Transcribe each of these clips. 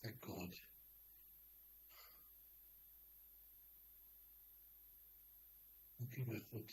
Thank God. Okay, method.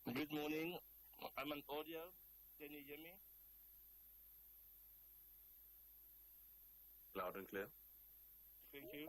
Good morning. I'm on audio. Can you hear me? Loud and clear. Thank you.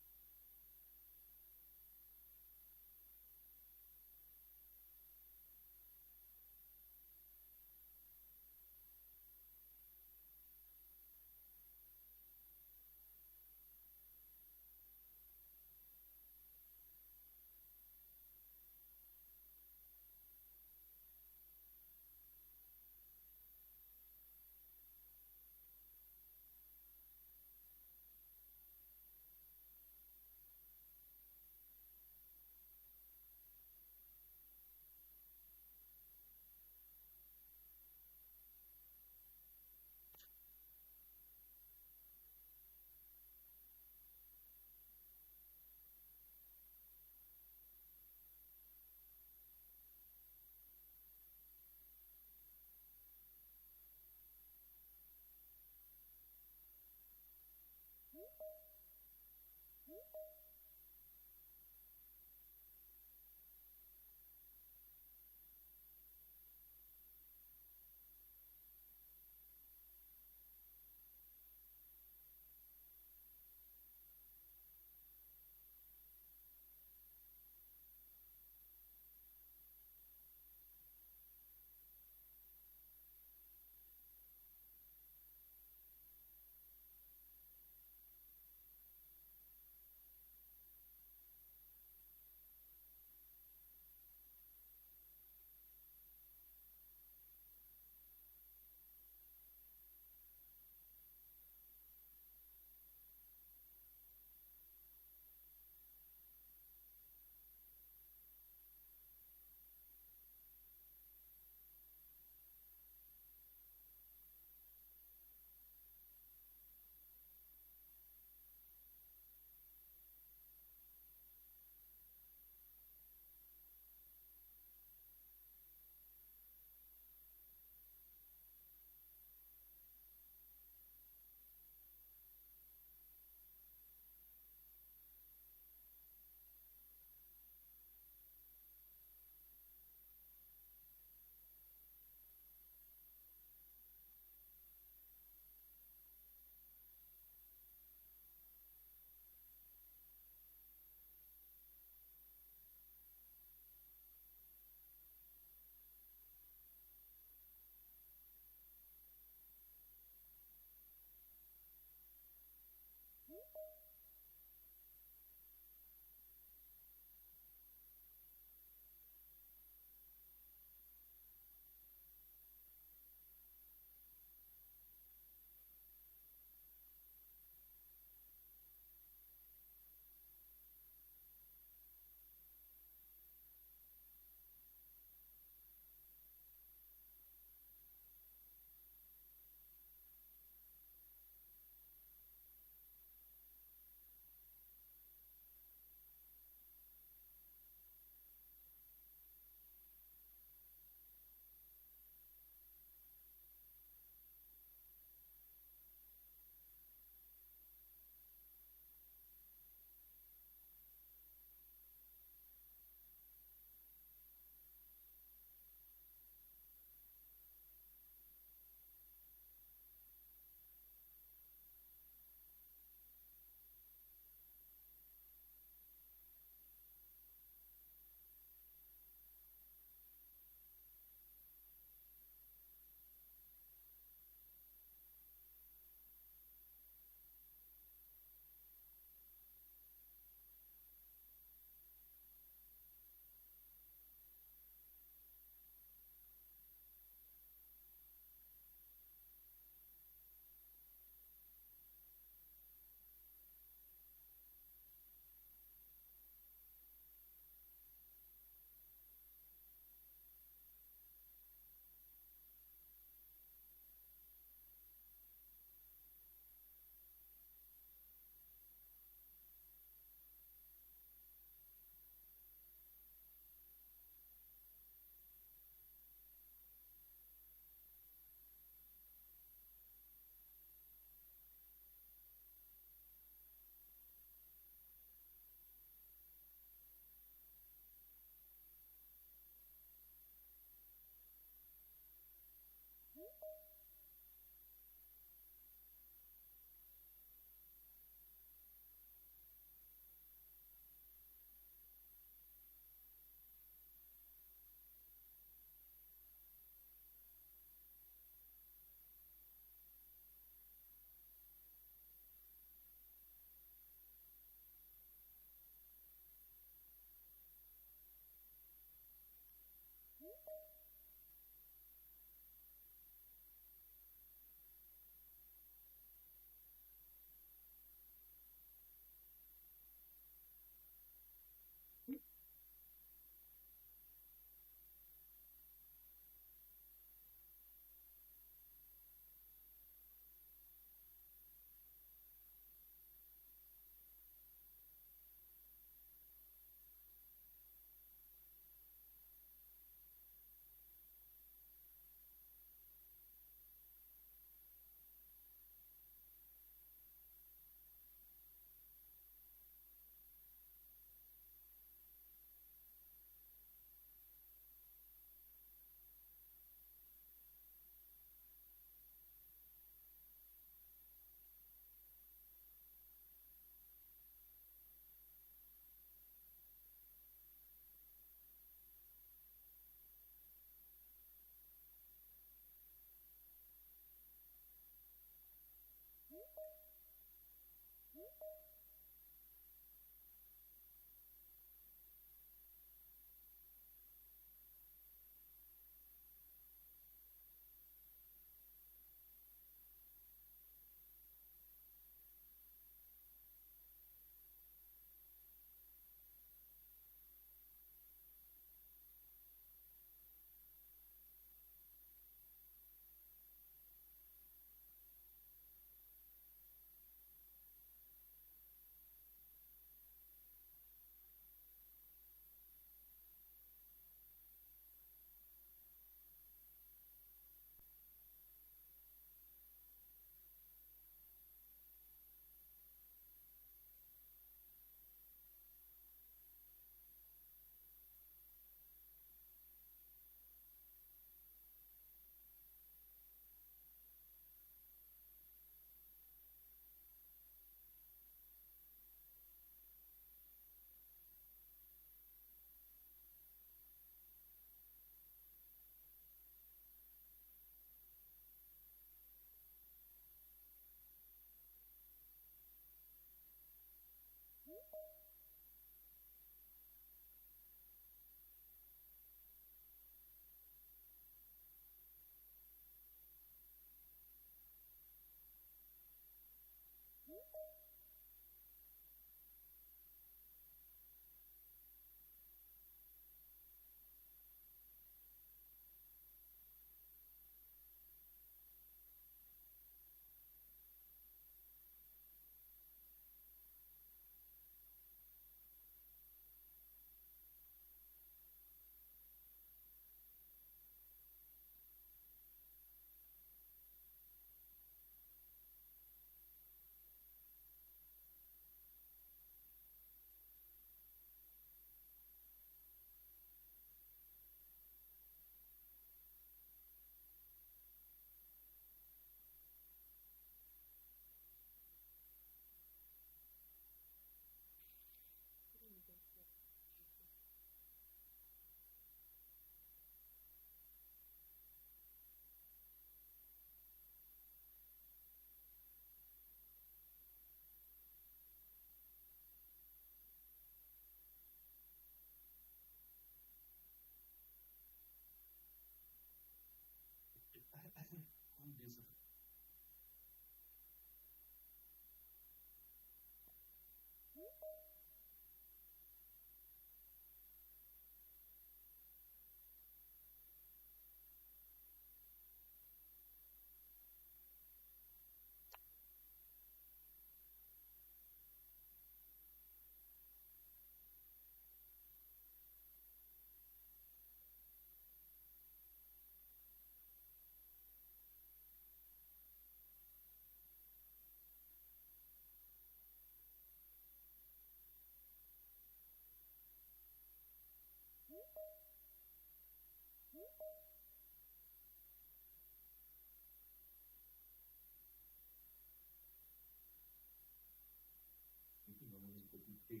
Yeah.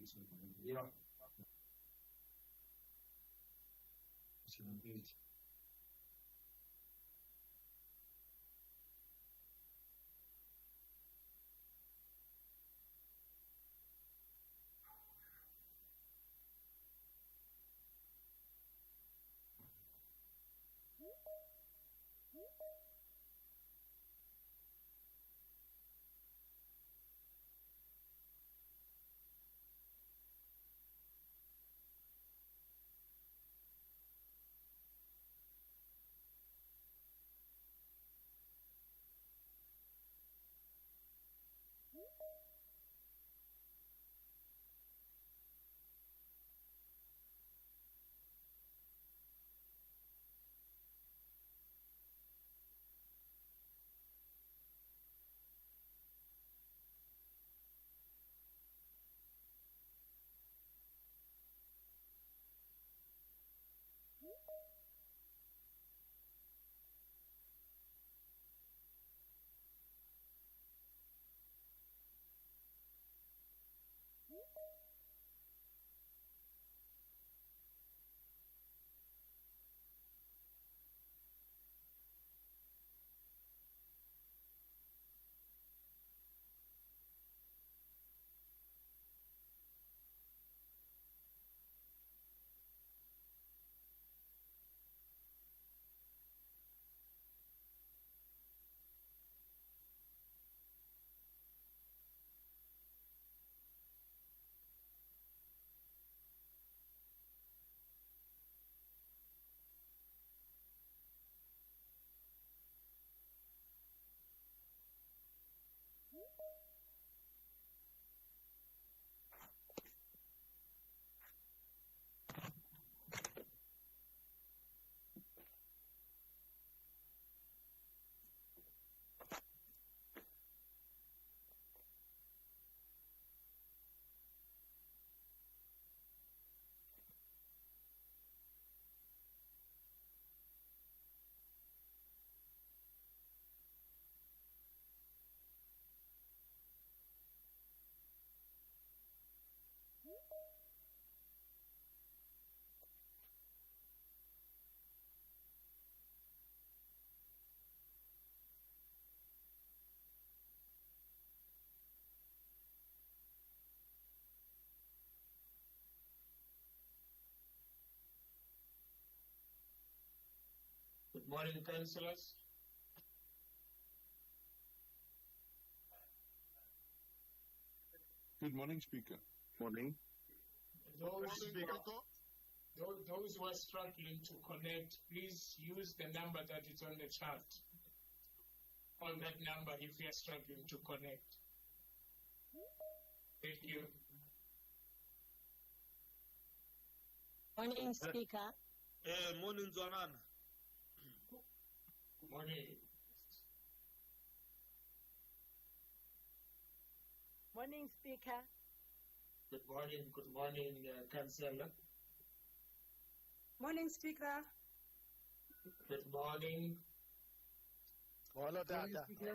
So, Good morning, councillors. Good morning, Speaker. Morning. Those who are struggling to connect, please use the number that is on the chart. On that number, if you are struggling to connect. Thank you. Morning, Speaker. Morning, Zonan. Morning. Morning, Speaker. Good morning, Councillor. Morning, Speaker. Good morning. Hello, Dada. You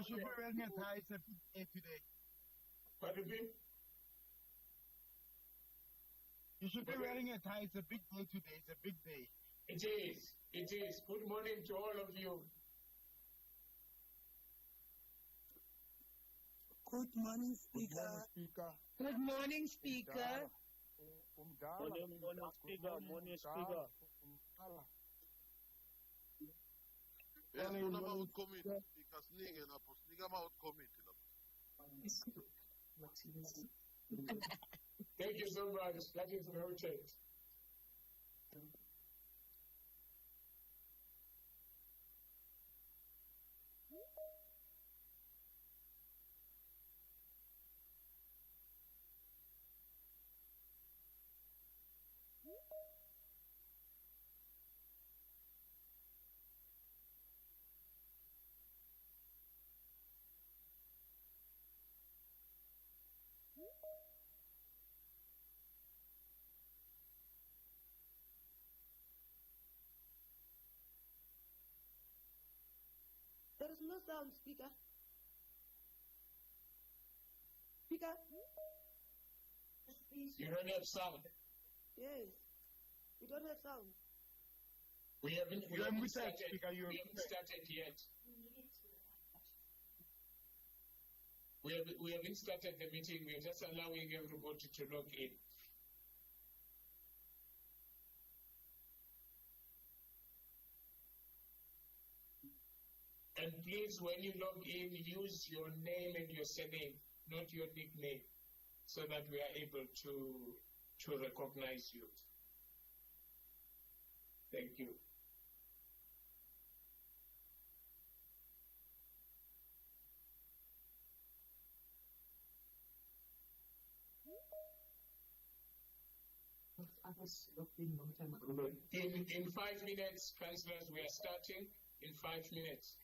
should be wearing a tie. It's a big day today. What do you mean? You should be wearing a tie. It's a big day today. It's a big day. It is. It is. Good morning to all of you. Good morning, Speaker. Good morning, Speaker. Morning, Speaker. Morning, Speaker. Thank you so much. That is noted. There is no sound, Speaker. Speaker? You don't have sound. Yes. We don't have sound. We haven't You are muted, started. Speaker. You are We haven't muted. started yet. We haven't started the meeting. We're just allowing everybody to log in. And please, when you log in, use your name and your surname, not your nickname, so that we are able to recognize you. Thank you. In 5 minutes, councillors, we are starting in 5 minutes.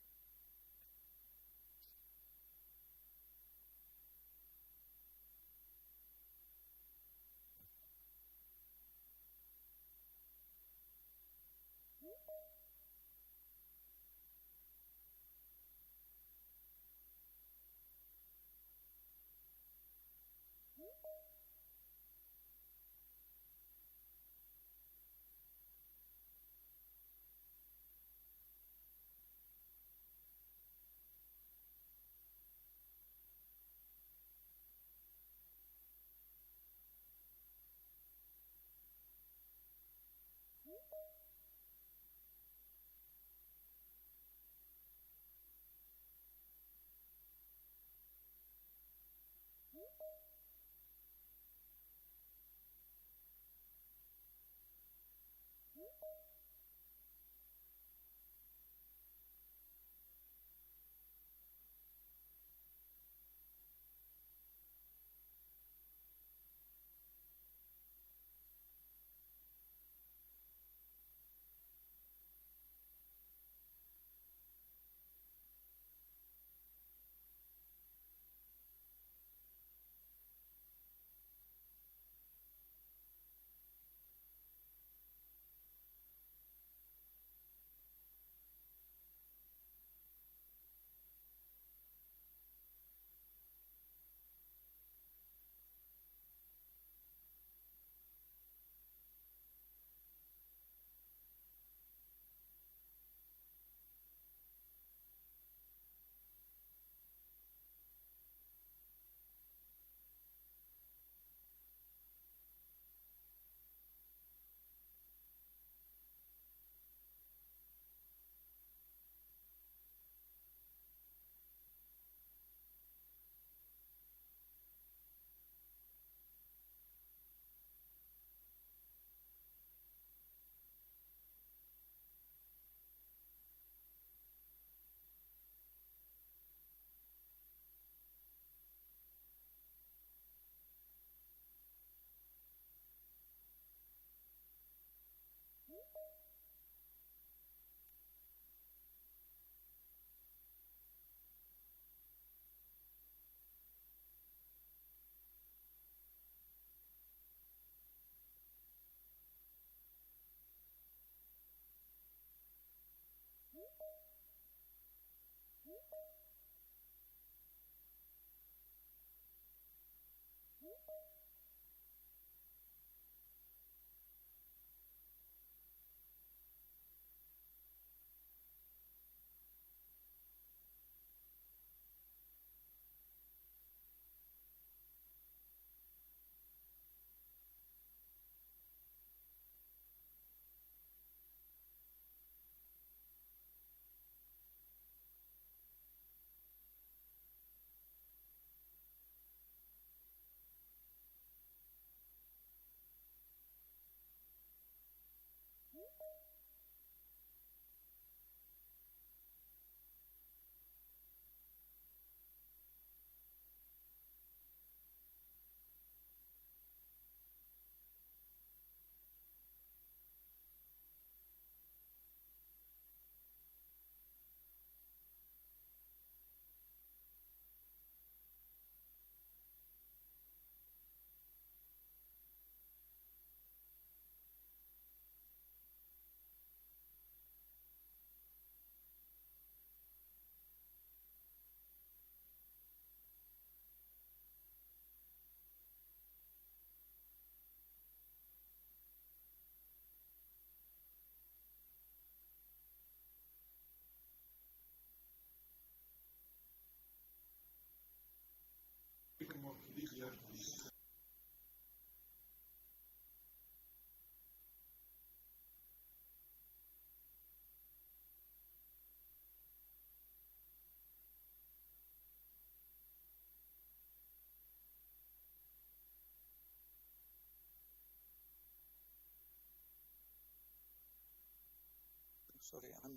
Sorry, I'm.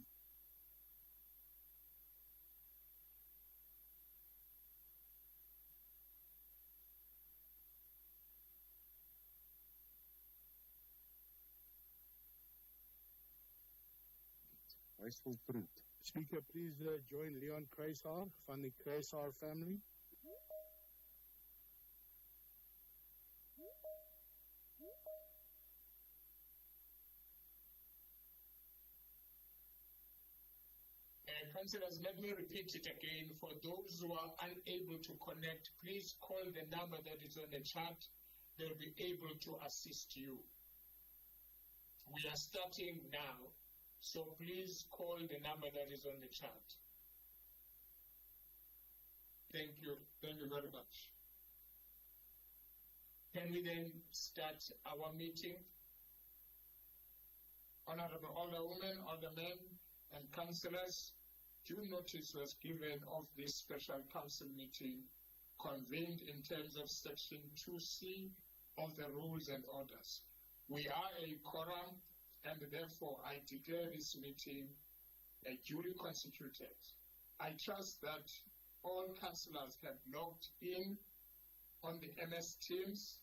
Wasteful fruit. Speaker, please join Leon Kreishaar from the Kreishaar family. Councillors, let me repeat it again. For those who are unable to connect, please call the number that is on the chat. They'll be able to assist you. We are starting now, so please call the number that is on the chat. Thank you. Thank you very much. Can we then start our meeting? Honorable Alderwomen, Aldermen, and councillors, due notice was given of this special council meeting convened in terms of section 2C of the rules and orders. We are a quorum, and therefore I declare this meeting a duly constituted. I trust that all councillors have logged in on the MS Teams,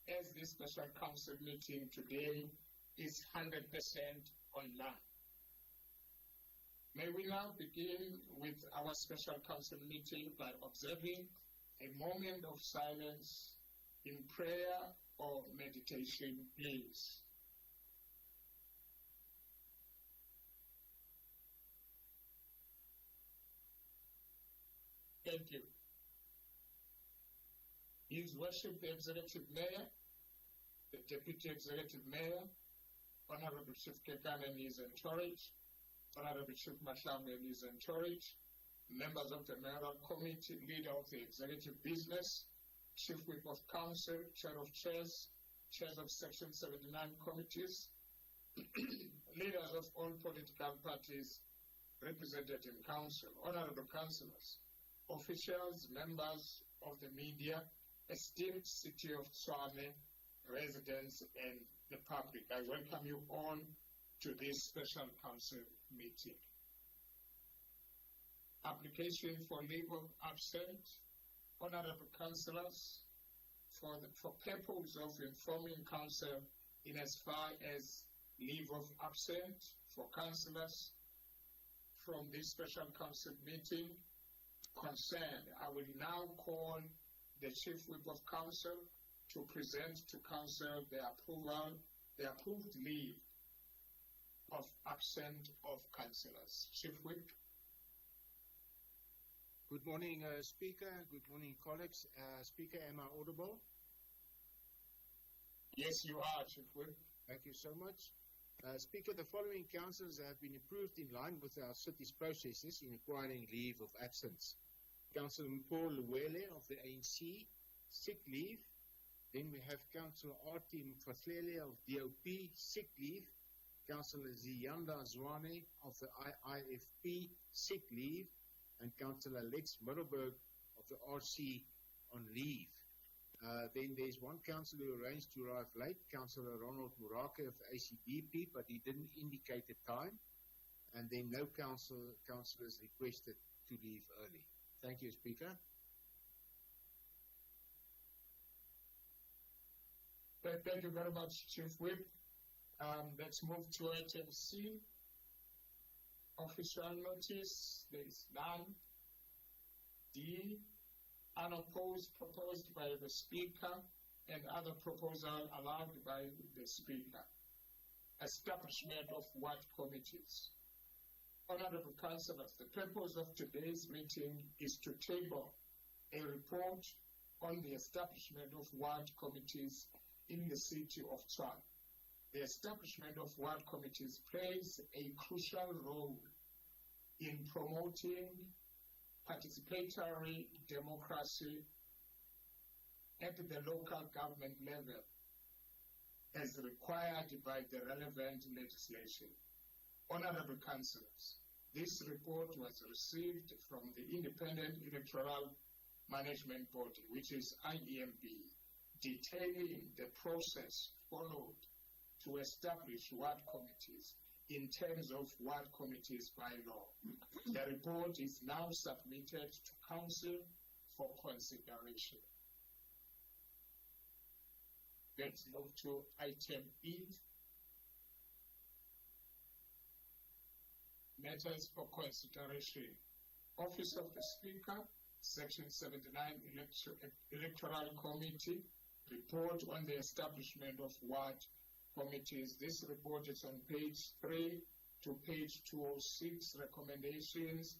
as this special council meeting today is 100% online. May we now begin with our special council meeting by observing a moment of silence in prayer or meditation, please. Thank you. His Worship the Executive Mayor, the Deputy Executive Mayor, Honorable Chief Kekana and his entourage, Honorable Chief Masham and his entourage, members of the Mayoral Committee, leader of the Executive Business, Chief Whip of Council, Chair of Chairs, Chairs of Section 79 committees, leaders of all political parties represented in Council, Honorable Councillors, officials, members of the media, esteemed City of Tshwane residents, and the public. I welcome you all to this special council meeting. Application for leave of absence. Honorable councillors, for purpose of informing council in as far as leave of absence for councillors from this special council meeting concerned, I will now call the Chief Whip of Council to present to council the approved leave of absent of councillors. Chief Whip. Good morning, Speaker. Good morning, colleagues. Speaker, am I audible? Yes, you are, Chief Whip. Thank you so much. Speaker, the following councillors have been approved in line with our city's processes in acquiring leave of absence. Councillor Paul Luwele of the ANC, sick leave. Then we have Councillor Artie Mfahlele of DOP, sick leave. Councillor Ziyanda Zwane of the IIFP, sick leave. And Councillor Lex Middelburg of the RC on leave. Then there's one councillor who arranged to arrive late, Councillor Ronald Murake of the ACDP, but he didn't indicate the time. And then no councillors requested to leave early. Thank you, Speaker. Thank you very much, Chief Whip. Let's move to item C. Official notice, there is none. D, unopposed, proposed by the Speaker, and other proposal allowed by the Speaker. Establishment of ward committees. Honorable Councillors, the purpose of today's meeting is to table a report on the establishment of ward committees in the city of Tshwane. The establishment of ward committees plays a crucial role in promoting participatory democracy at the local government level as required by the relevant legislation. Honorable Councillors, this report was received from the Independent Electoral Management Body, which is IEMB, detailing the process followed to establish ward committees in terms of ward committees by law. The report is now submitted to Council for consideration. Let's move to item E. Matters for consideration. Office of the Speaker, Section 79 Electoral Committee, report on the establishment of ward committees. This report is on page 3 to page 206. Recommendations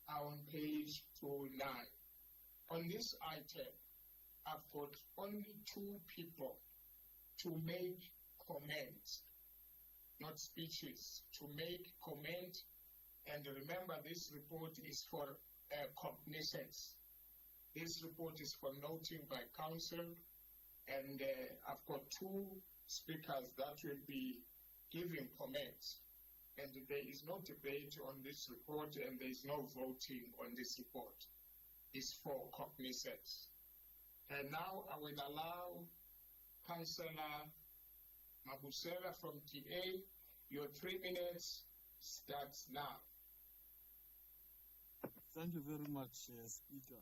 are on page 209. On this item, I've got only 2 people to make comments, not speeches, to make comment. And remember, this report is for cognizance. This report is for noting by council, and I've got 2 speakers that will be giving comments. And there is no debate on this report, and there is no voting on this report. It's for cognizance. And now I will allow Councillor Mabusela from TA. Your 3 minutes starts now. Thank you very much, Speaker.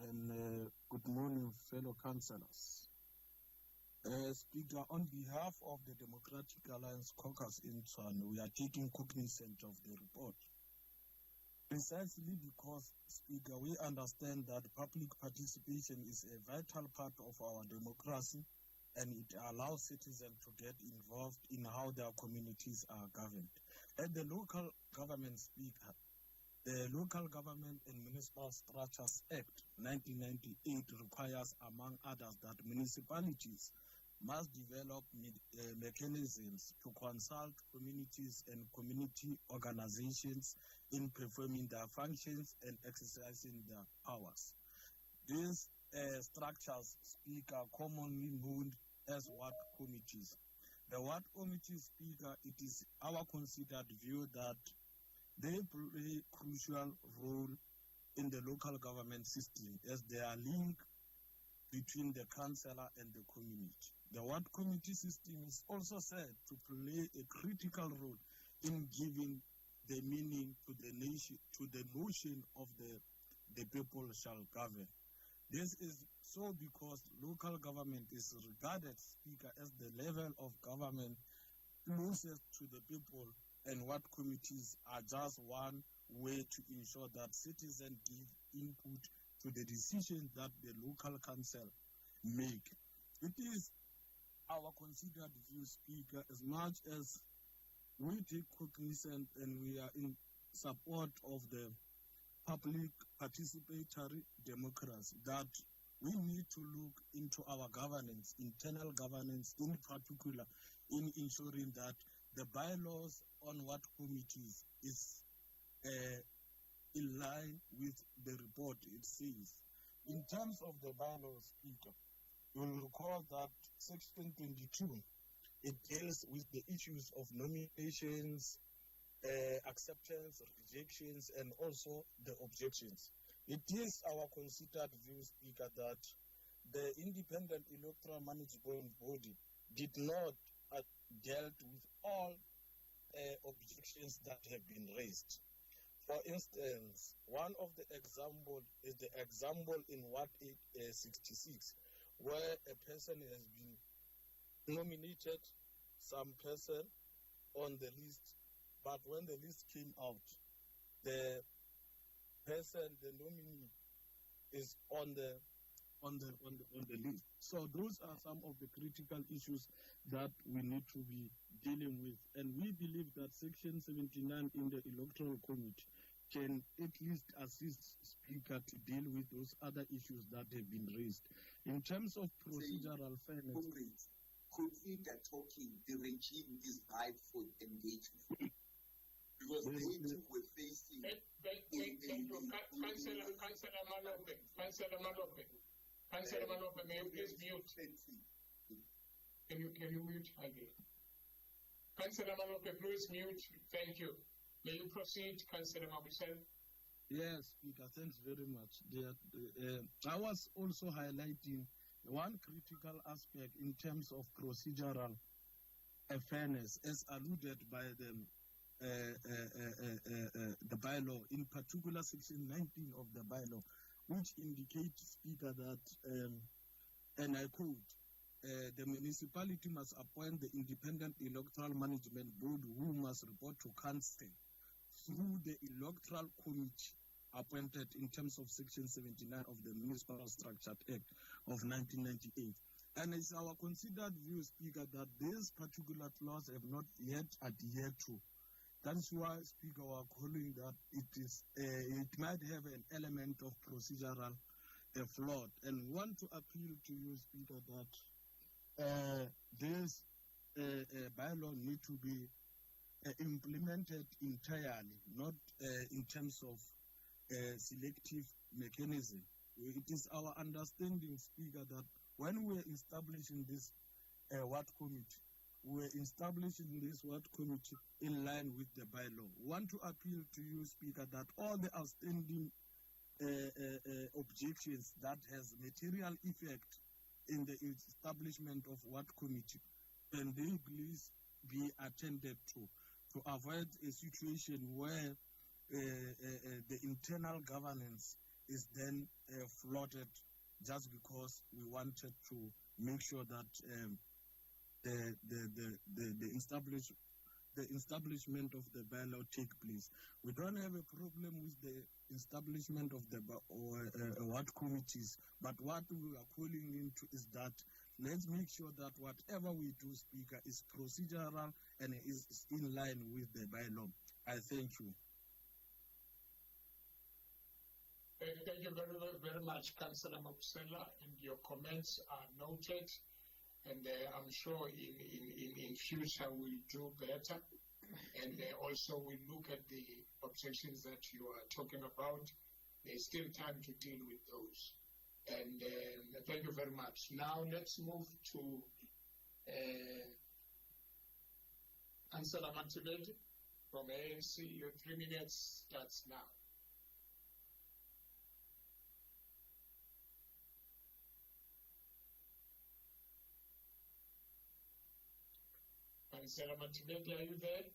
And good morning, fellow councillors. Speaker, on behalf of the Democratic Alliance Caucus in Tshwane, we are taking cognizance of the report. Precisely because, Speaker, we understand that public participation is a vital part of our democracy, and it allows citizens to get involved in how their communities are governed. At the local government, Speaker, the Local Government and Municipal Structures Act 1998 requires, among others, that municipalities must develop mechanisms to consult communities and community organizations in performing their functions and exercising their powers. These structures, Speaker, commonly known as ward committees. The ward committee, Speaker, it is our considered view that they play a crucial role in the local government system as they are linked between the councillor and the community. The ward committee system is also said to play a critical role in giving the meaning to the nation, to the notion of the people shall govern. This is so because local government is regarded, Speaker, as the level of government closest to the people, and ward committees are just one way to ensure that citizens give input to the decisions that the local council make. It is our considered view, Speaker, as much as we take cognizance and we are in support of the public participatory democracy, that we need to look into our governance, internal governance in particular, in ensuring that the bylaws on what committees is in line with the report it says. In terms of the bylaws, Speaker, you will recall that Section 22, it deals with the issues of nominations, acceptance, rejections, and also the objections. It is our considered view, Speaker, that the Independent Electoral Management Body did not dealt with all objections that have been raised. For instance, one of the example is the example in Ward 66, where a person has been nominated, some person on the list, but when the list came out, the person, the nominee, is on the list. So those are some of the critical issues that we need to be dealing with. And we believe that Section 79 in the Electoral Committee can at least assist Speaker to deal with those other issues that have been raised. In terms of procedural fairness... Comrades, consider talking, the regime is ripe for engagement. Because they too were facing... Councillor Malope, Councillor Malope, may you please mute? Can you mute again? Councillor Malope, please mute. Thank you. May you proceed, Councillor Mabusel? Yes, Speaker, thanks very much. I was also highlighting one critical aspect in terms of procedural fairness, as alluded by the bylaw, in particular Section 19 of the bylaw, which indicates, Speaker, that, and I quote, the municipality must appoint the independent electoral management board who must report to council through the electoral committee appointed in terms of Section 79 of the Municipal Structure Act of 1998. And it's our considered view, Speaker, that these particular clauses have not yet adhered to. That's why, Speaker, we are calling that it might have an element of procedural flaw. And want to appeal to you, Speaker, that this bylaw need to be implemented entirely, not in terms of selective mechanism. It is our understanding, Speaker, that when we're establishing this WAT committee, we're establishing this WAT committee in line with the bylaw. We want to appeal to you, Speaker, that all the outstanding objections that has material effect in the establishment of WAT committee, and they please be attended to avoid a situation where the internal governance is then flooded just because we wanted to make sure that the establishment of the bylaw take place. We don't have a problem with the establishment of the WAT committees, but what we are calling into is that let's make sure that whatever we do, Speaker, is procedural and is in line with the bylaw. I thank you. Thank you very much, Councillor Mabusela, and your comments are noted. And I'm sure in future we'll do better. And also we'll look at the objections that you are talking about. There's still time to deal with those. And thank you very much. Now let's move to Councillor Mantuledi from ANC. Your 3 minutes starts now. Councillor Mantuledi, are you there?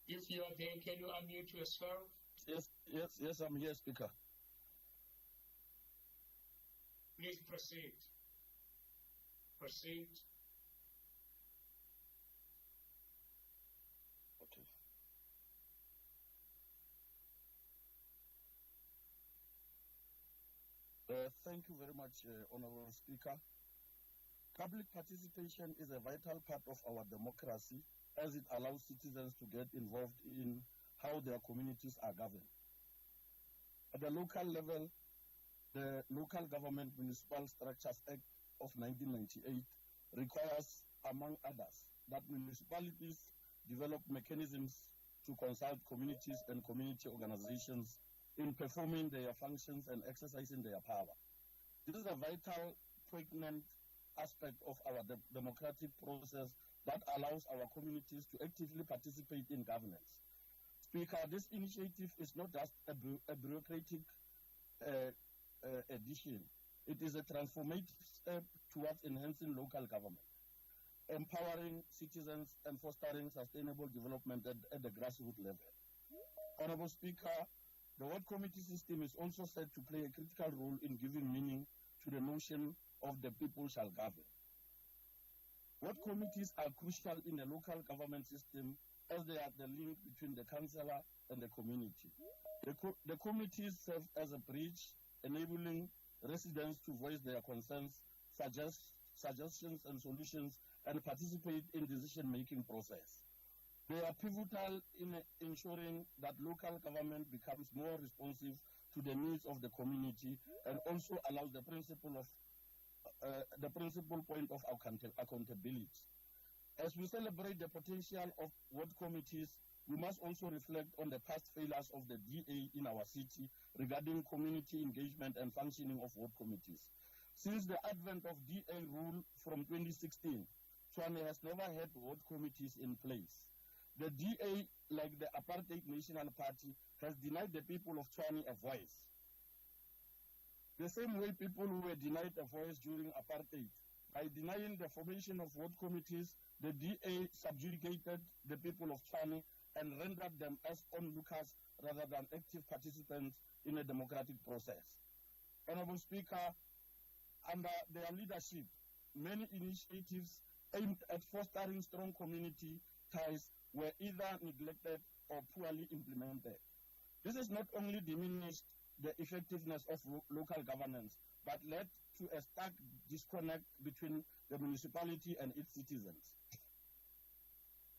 If you are there, can you unmute yourself? Yes, I'm here, Speaker. Please proceed. Proceed. Okay. Thank you very much, Honorable Speaker. Public participation is a vital part of our democracy, as it allows citizens to get involved in how their communities are governed. At the local level, the Local Government Municipal Structures Act of 1998 requires, among others, that municipalities develop mechanisms to consult communities and community organizations in performing their functions and exercising their power. This is a vital, pregnant aspect of our democratic process that allows our communities to actively participate in governance. Speaker, this initiative is not just a bureaucratic addition. It is a transformative step towards enhancing local government, empowering citizens and fostering sustainable development at the grassroots level. Honorable Speaker, the Ward Committee system is also set to play a critical role in giving meaning to the notion of the people shall govern. Ward committees are crucial in the local government system as they are the link between the councillor and the community. The committees serve as a bridge, enabling residents to voice their concerns, suggest suggestions and solutions, and participate in decision-making process. They are pivotal in ensuring that local government becomes more responsive to the needs of the community and also allows the principle point of accountability. As we celebrate the potential of ward committees, we must also reflect on the past failures of the DA in our city regarding community engagement and functioning of ward committees. Since the advent of DA rule from 2016, Tshwane has never had ward committees in place. The DA, like the apartheid National Party, has denied the people of Tshwane a voice. The same way people were denied a voice during apartheid. By denying the formation of ward committees, the DA subjugated the people of Tshwane and rendered them as onlookers rather than active participants in a democratic process. Honorable Speaker, under their leadership, many initiatives aimed at fostering strong community ties were either neglected or poorly implemented. This has not only diminished the effectiveness of local governance, but led to a stark disconnect between the municipality and its citizens.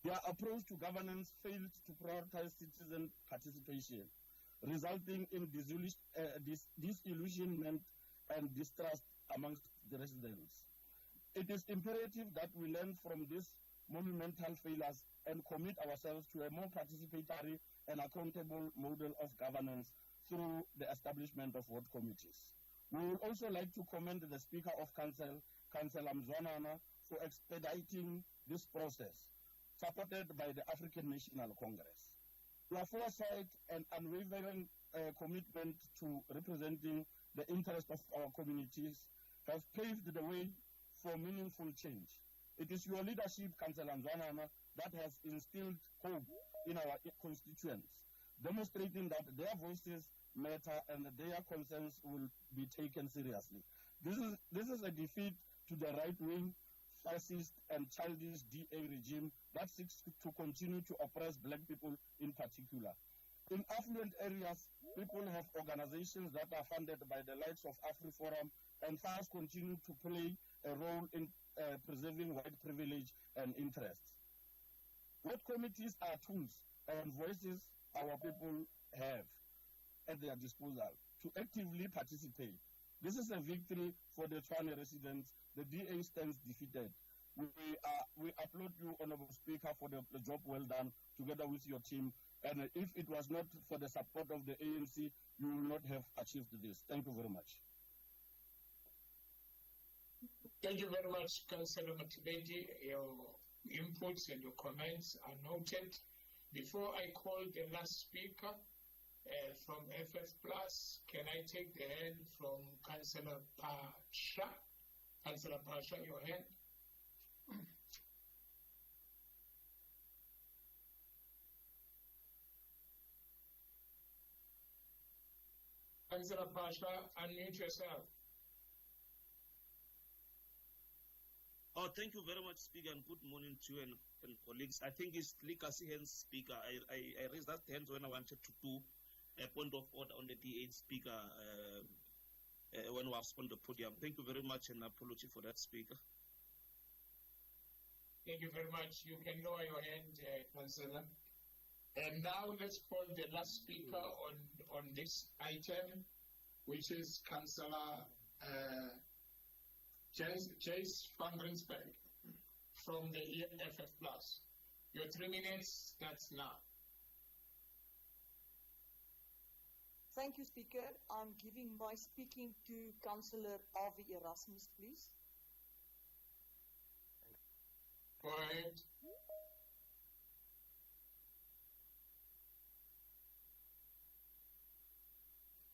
Their approach to governance failed to prioritize citizen participation, resulting in disillusionment and distrust amongst the residents. It is imperative that we learn from these monumental failures and commit ourselves to a more participatory and accountable model of governance through the establishment of ward committees. We would also like to commend the Speaker of Council, Councillor Mzwanana, for expediting this process, supported by the African National Congress. Your foresight and unwavering commitment to representing the interest of our communities have paved the way for meaningful change. It is your leadership, Councillor Mzwanana, that has instilled hope in our constituents, demonstrating that their voices matter and their concerns will be taken seriously. This is a defeat to the right-wing, fascist and childish DA regime that seeks to continue to oppress black people in particular. In affluent areas, people have organizations that are funded by the likes of AfriForum and thus continue to play a role in preserving white privilege and interests. Ward committees are tools and voices our people have at their disposal to actively participate. This is a victory for the Tshwane residents. The DA stands defeated. We applaud you, Honorable Speaker, for the job well done together with your team. And if it was not for the support of the ANC, you will not have achieved this. Thank you very much. Thank you very much, Councillor Matibedi. Your inputs and your comments are noted. Before I call the last speaker from FF Plus, can I take the hand from Councillor Pasha? Councillor Pasha, your hand. Councillor Pasha, unmute yourself. Oh, thank you very much, Speaker, and good morning to you and colleagues. I think it's Likasi Hands, Speaker. I raised that hand when I wanted to do a point of order on the DA Speaker when we have on the podium. Thank you very much, and apology for that, Speaker. Thank you very much. You can lower your hand, Councillor. And now let's call the last speaker on this item, which is Councillor Jace van Rensburg from the EFF Plus. Your 3 minutes starts now. Thank you, Speaker. I'm giving my speaking to Councillor Avi Erasmus, please. Go ahead.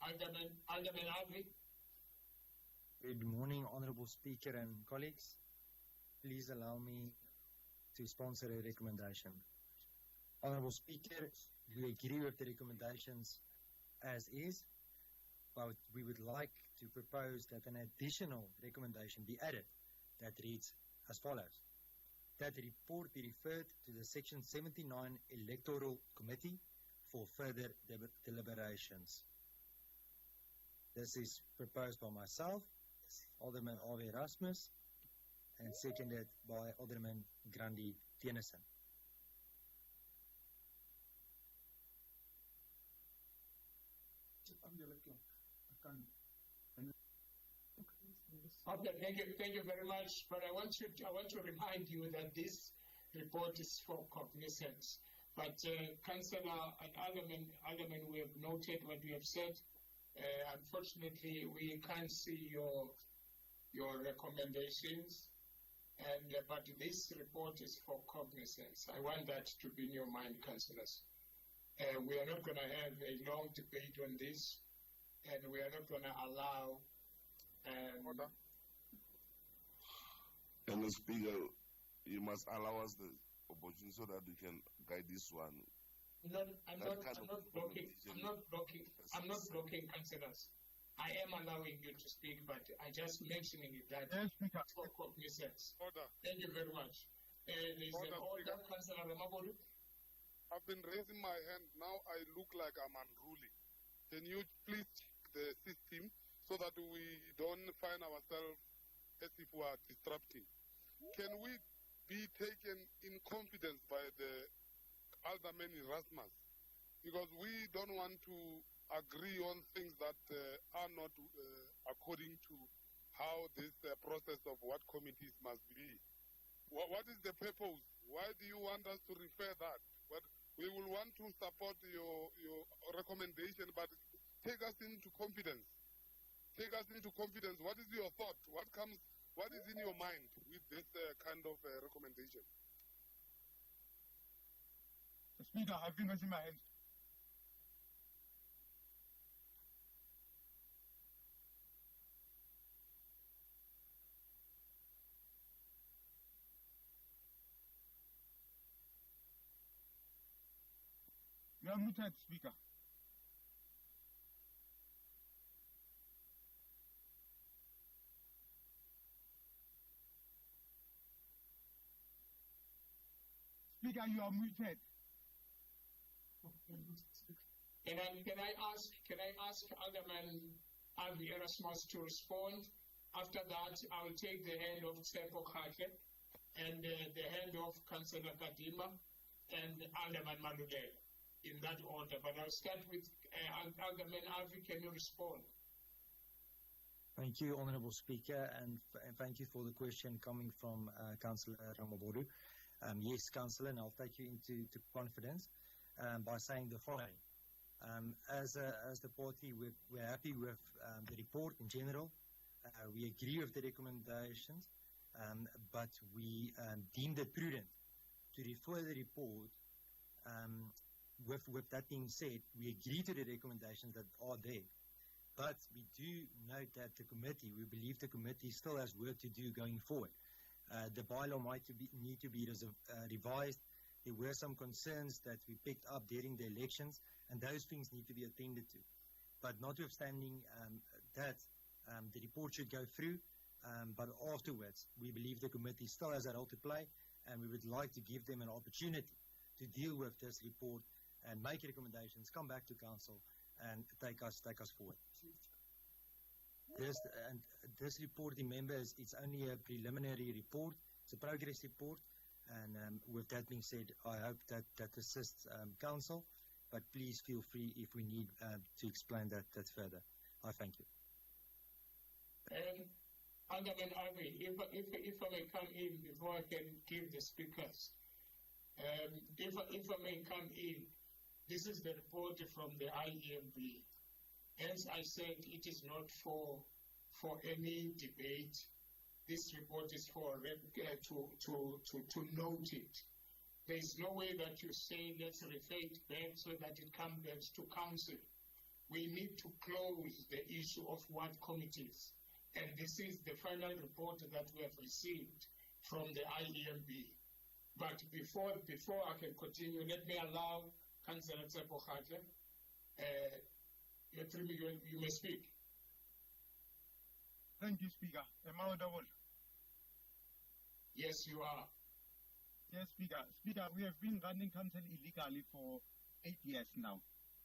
Alderman Avi. Good morning, Honourable Speaker and colleagues. Please allow me to sponsor a recommendation. Honourable Speaker, we agree with the recommendations as is, but we would like to propose that an additional recommendation be added that reads as follows. That the report be referred to the Section 79 Electoral Committee for further deliberations. This is proposed by myself, Alderman Avi Erasmus, and seconded by Alderman Grandi Tennyson. Okay, thank you very much. But I want to remind you that this report is for cognizance. But Councillor and other men, we have noted what you have said. Unfortunately, we can't see your recommendations, but this report is for cognizance. I want that to be in your mind, councillors. We are not going to have a long debate on this, and we are not going to allow. Order. And the Speaker, you must allow us the opportunity so that we can guide this one. I'm not blocking, councillors. I am allowing you to speak, but I just mentioning it that for cognizance. Order. Thank you very much. There's an order, Councillor Ramabolu. I've been raising my hand. Now I look like I'm unruly. Can you please check the system so that we don't find ourselves as if we are disrupting? Can we be taken in confidence by the Alderman Erasmus? Because we don't want to agree on things that are not according to how this process of what committees must be. What is the purpose? Why do you want us to refer that? We will want to support your recommendation, but take us into confidence. Take us into confidence. What is your thought? What is in your mind with this kind of recommendation? Speaker, I've been raising my hand. You are muted, Speaker. Speaker, you are muted. Can I ask Alderman Alvi Erasmus to respond? After that, I will take the hand of Tsepo Khake and the hand of Councillor Kadima and Alderman Maludel in that order. But I'll start with Alderman Alvi. Can you respond? Thank you, Honourable Speaker, and thank you for the question coming from Councillor Ramabodu. Yes, Councillor, and I'll take you into confidence by saying the following. As the party, we're happy with the report in general. We agree with the recommendations, but we deemed it prudent to refer the report. With that being said, we agree to the recommendations that are there. But we do note that we believe the committee still has work to do going forward. The bylaw might need to be revised. There were some concerns that we picked up during the elections, and those things need to be attended to. But notwithstanding that, the report should go through, but afterwards, we believe the committee still has a role to play, and we would like to give them an opportunity to deal with this report and make recommendations, come back to council, and take us forward. This report, remember, it's only a preliminary report. It's a progress report, and with that being said, I hope that assists council, but please feel free if we need to explain that further. I thank you. Alderman Alvi, if I may come in before I can give the speakers. If I may come in, this is the report from the IEMB. As I said, it is not for any debate. This report is for to note it. There is no way that you say let's refer it back so that it comes back to council. We need to close the issue of what committees, and this is the final report that we have received from the IEMB. But before I can continue, let me allow Councillor Tsepo Khake. You may speak. Thank you, Speaker. Am I audible? Yes, you are. Yes, Speaker. Speaker, we have been running council illegally for 8 years now.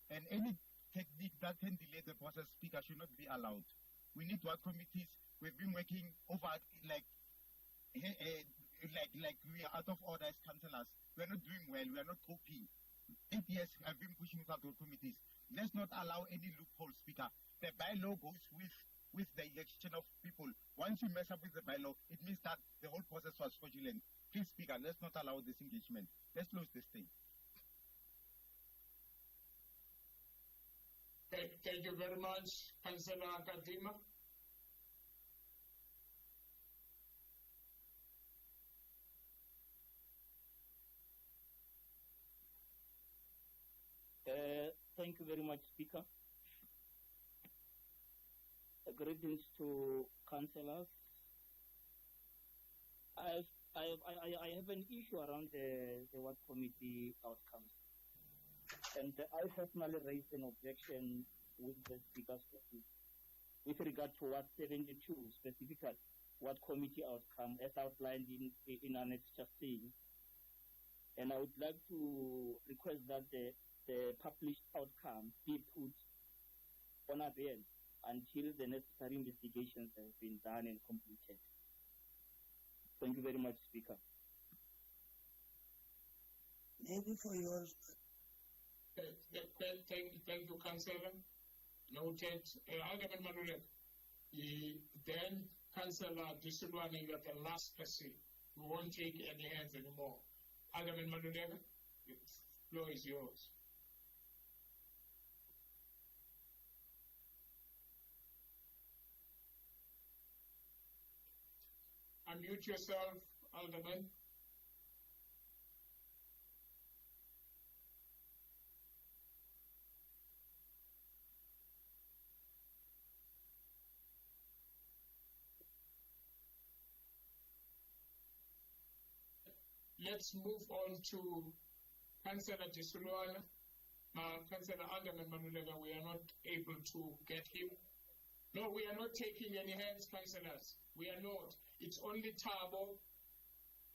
And any technique that can delay the process, Speaker, should not be allowed. We need work committees. We've been working over like we are out of order as councillors. We are not doing well. We are not coping. 8 years I've been pushing for those committees. Let's not allow any loophole, Speaker. The bylaw goes with with the election of people. Once you mess up with the bylaw, it means that the whole process was fraudulent. Please, Speaker, let's not allow this engagement. Let's close this thing. Thank you very much, Councillor Kadima. Thank you very much, Speaker. Greetings to councillors. I have an issue around the Ward Committee outcomes. And I personally raised an objection with the Speaker's office with regard to Ward 72, specifically Ward Committee outcome as outlined in Annex 16. And I would like to request that the published outcome be put on abeyance until the necessary investigations have been done and completed. Thank you very much, Speaker. Maybe for yours. Thank you, Councillor. Noted. Alderman Manulek. Then, Councillor Disulwane, you are the last person. We won't take any hands anymore. Alderman Manulek, the floor is yours. Unmute yourself, Alderman. Let's move on to Councillor Disulwane. Councillor Alderman Manulega, we are not able to get him. No, we are not taking any hands, councillors. We are not. It's only Tabo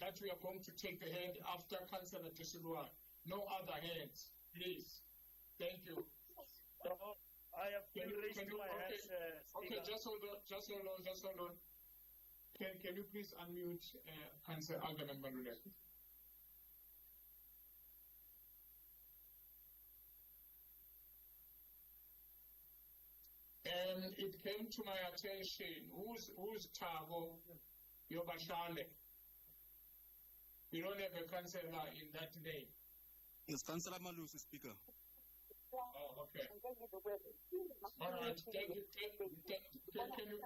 that we are going to take the hand after Councillor Disulwane. No other hands, please. Thank you. I have been raising my hands. Okay, just hold on. Can you please unmute Councillor Alderman Manulega? And it came to my attention, who's Tabo Yobashale? We don't have a councillor in that name. Yes, Councillor Malusi, Speaker. Oh, okay. All right, thank you. Can you...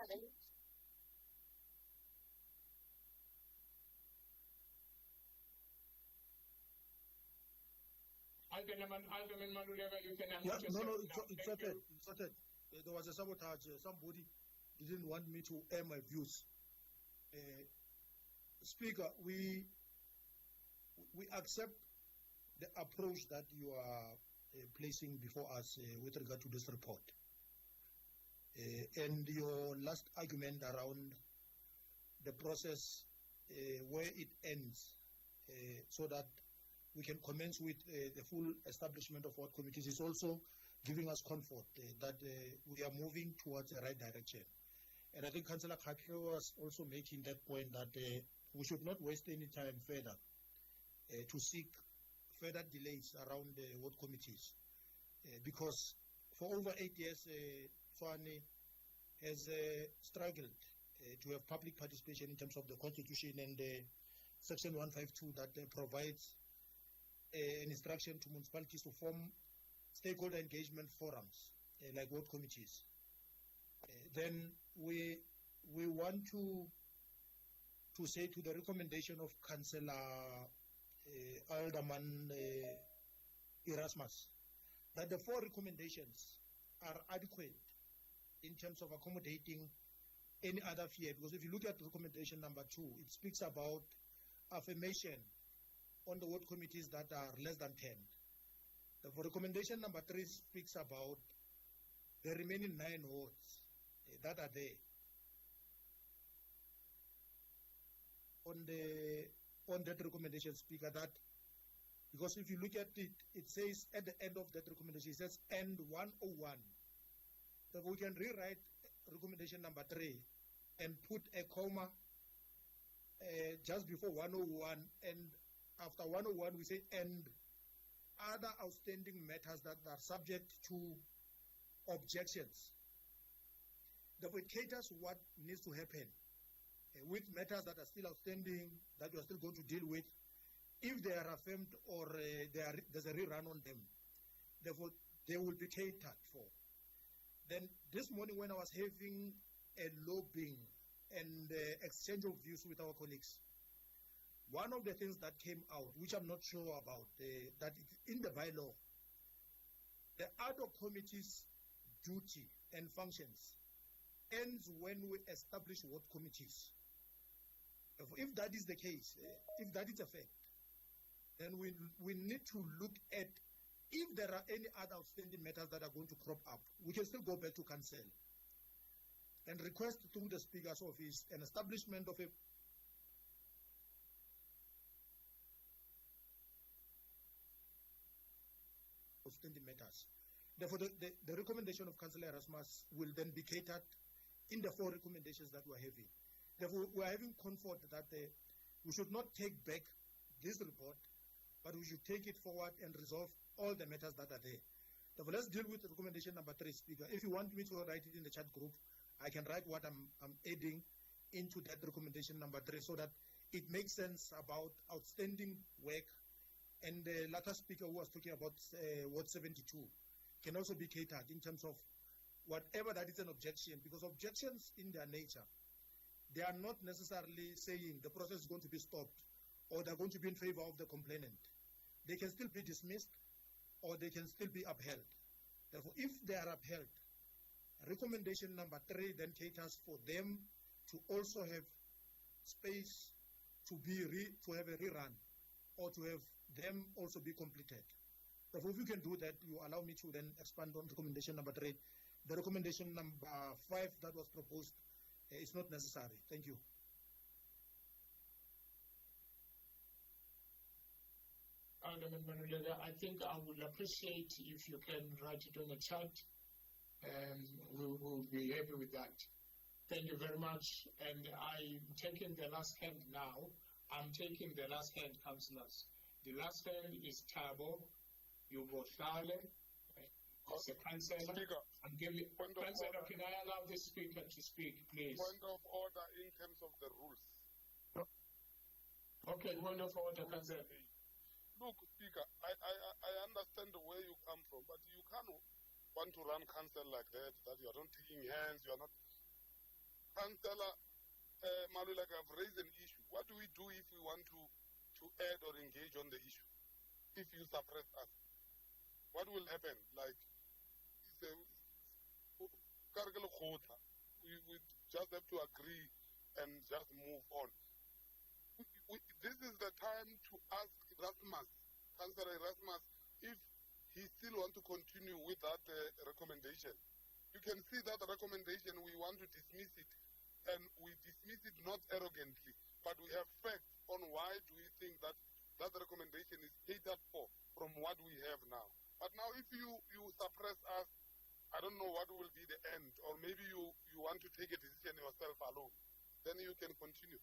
Alderman Manulega, you can unmute yourself. No, it's sorted. It's sorted. There was a sabotage. Somebody didn't want me to air my views. Speaker, we accept the approach that you are placing before us with regard to this report. And your last argument around the process where it ends so that we can commence with the full establishment of ward committees is also giving us comfort that we are moving towards the right direction. And I think Councillor Khatlo was also making that point that we should not waste any time further to seek further delays around the ward committees. Because for over 8 years, Tshwane has struggled to have public participation in terms of the Constitution and Section 152 that provides an instruction to municipalities to form stakeholder engagement forums like ward committees. Then we want to say to the recommendation of Councillor Alderman Erasmus that the 4 recommendations are adequate in terms of accommodating any other fear. Because if you look at recommendation number 2, it speaks about affirmation on the ward committees that are less than 10. For recommendation number 3 speaks about the remaining 9 wards that are there. On that recommendation, Speaker, that because if you look at it, it says at the end of that recommendation, it says end 101. So we can rewrite recommendation number 3 and put a comma just before 101, and after 101 we say end other outstanding matters that are subject to objections. Therefore, it caters what needs to happen with matters that are still outstanding, that you are still going to deal with, if they are affirmed or there's a rerun on them. Therefore, they will be catered for. Then this morning when I was having a lobbying and exchange of views with our colleagues, one of the things that came out, which I'm not sure about, that in the bylaw, the ad hoc committee's duty and functions ends when we establish what committees. If that is the case, if that is a fact, then we need to look at if there are any other outstanding matters that are going to crop up. We can still go back to council and request through the Speaker's office an establishment of a outstanding matters. Therefore, the recommendation of Councillor Erasmus will then be catered in the 4 recommendations that we're having. Therefore, we're having comfort that we should not take back this report, but we should take it forward and resolve all the matters that are there. Therefore, let's deal with recommendation number 3, Speaker. If you want me to write it in the chat group, I can write what I'm adding into that recommendation number 3 so that it makes sense about outstanding work. And the latter speaker who was talking about Ward 72 can also be catered in terms of whatever that is an objection, because objections in their nature, they are not necessarily saying the process is going to be stopped or they're going to be in favor of the complainant. They can still be dismissed or they can still be upheld. Therefore, if they are upheld, recommendation number 3 then caters for them to also have space to have a rerun or to have them also be completed. Therefore, if you can do that, you allow me to then expand on recommendation number 3. The recommendation number 5 that was proposed is not necessary. Thank you. Alderman Manulega, I think I would appreciate if you can write it on the chat, and we'll be happy with that. Thank you very much. And I'm taking the last hand now. I'm taking the last hand, councillors. The last hand is Tabo Yuboshale. As a councillor, I'm giving. Councillor, can I allow the speaker to speak, please? Point of order in terms of the rules. Okay, point of order, councillor. Look, Speaker, I understand where you come from, but you can't want to run council like that you are not taking hands, you are not. Councillor Maluleka, I've raised an issue. What do we do if we want to add or engage on the issue? If you suppress us, what will happen? Like, we just have to agree and just move on. This is the time to ask Erasmus, Councillor Erasmus, if he still wants to continue with that recommendation. You can see that recommendation, we want to dismiss it, and we dismiss it not arrogantly, but we have facts on why do we think that that recommendation is catered for from what we have now. But now if you suppress us, I don't know what will be the end, or maybe you want to take a decision yourself alone, then you can continue.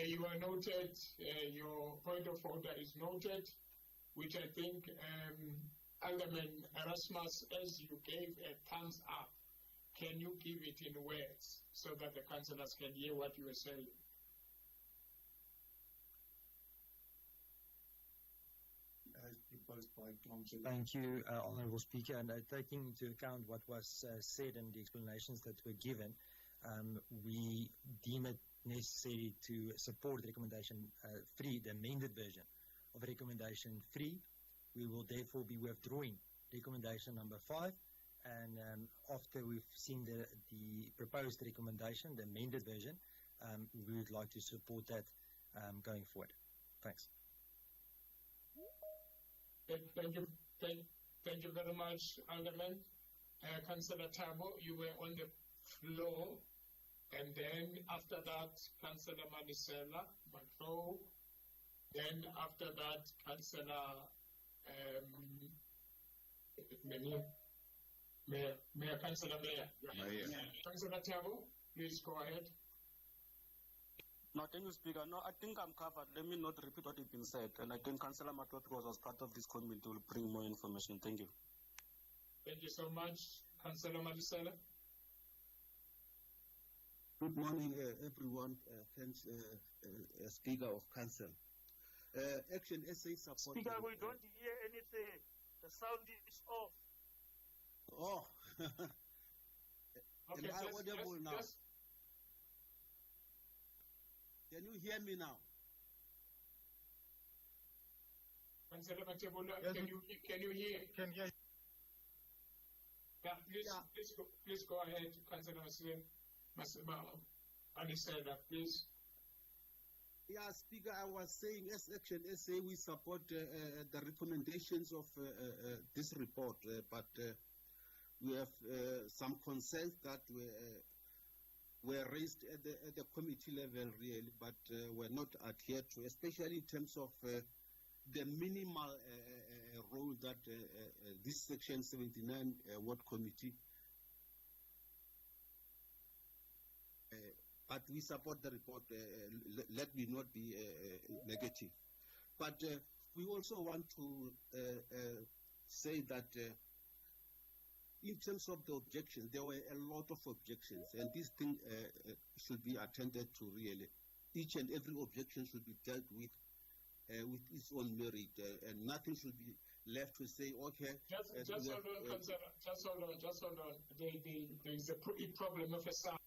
You are noted, your point of order is noted, which I think Alderman Erasmus, as you gave a thumbs up, can you give it in words so that the councillors can hear what you are saying? Thank you, Honourable Speaker. And taking into account what was said and the explanations that were given, we deem it necessary to support recommendation 3, the amended version of recommendation 3. We will therefore be withdrawing recommendation number 5, and after we've seen the proposed recommendation, the amended version, we would like to support that going forward. Thanks. Thank you very much, Alderman. Councillor Tabo, you were on the floor. And then after that, Councillor Manisela, Macro. Then after that, Councillor Mayor, Councillor Mayor. Councillor Tabo, please go ahead. No, thank you, Speaker. No, I think I'm covered. Let me not repeat what has been said. And I think Councillor Matot was as part of this committee will bring more information. Thank you. Thank you so much. Councillor Madisela. Good morning, everyone. Thanks, Speaker of Council. Action SA support. Speaker, we don't hear anything. The sound is off. Oh. Okay, Am I audible now? Can you hear me now? Councillor Matebula, can you hear? Can hear. Yeah, please go ahead, Councillor Madisela, please. Yeah, Speaker, I was saying, as Action SA, we support the recommendations of this report, but we have some concerns that were raised at the committee level, really, but were not adhered to, especially in terms of the minimal role that this Section 79 Ward Committee. But we support the report. Let me not be negative. But we also want to say that in terms of the objections, there were a lot of objections, and this thing should be attended to really. Each and every objection should be dealt with its own merit, and nothing should be left to say, okay. Just hold on, just hold on. There is a problem of a sound.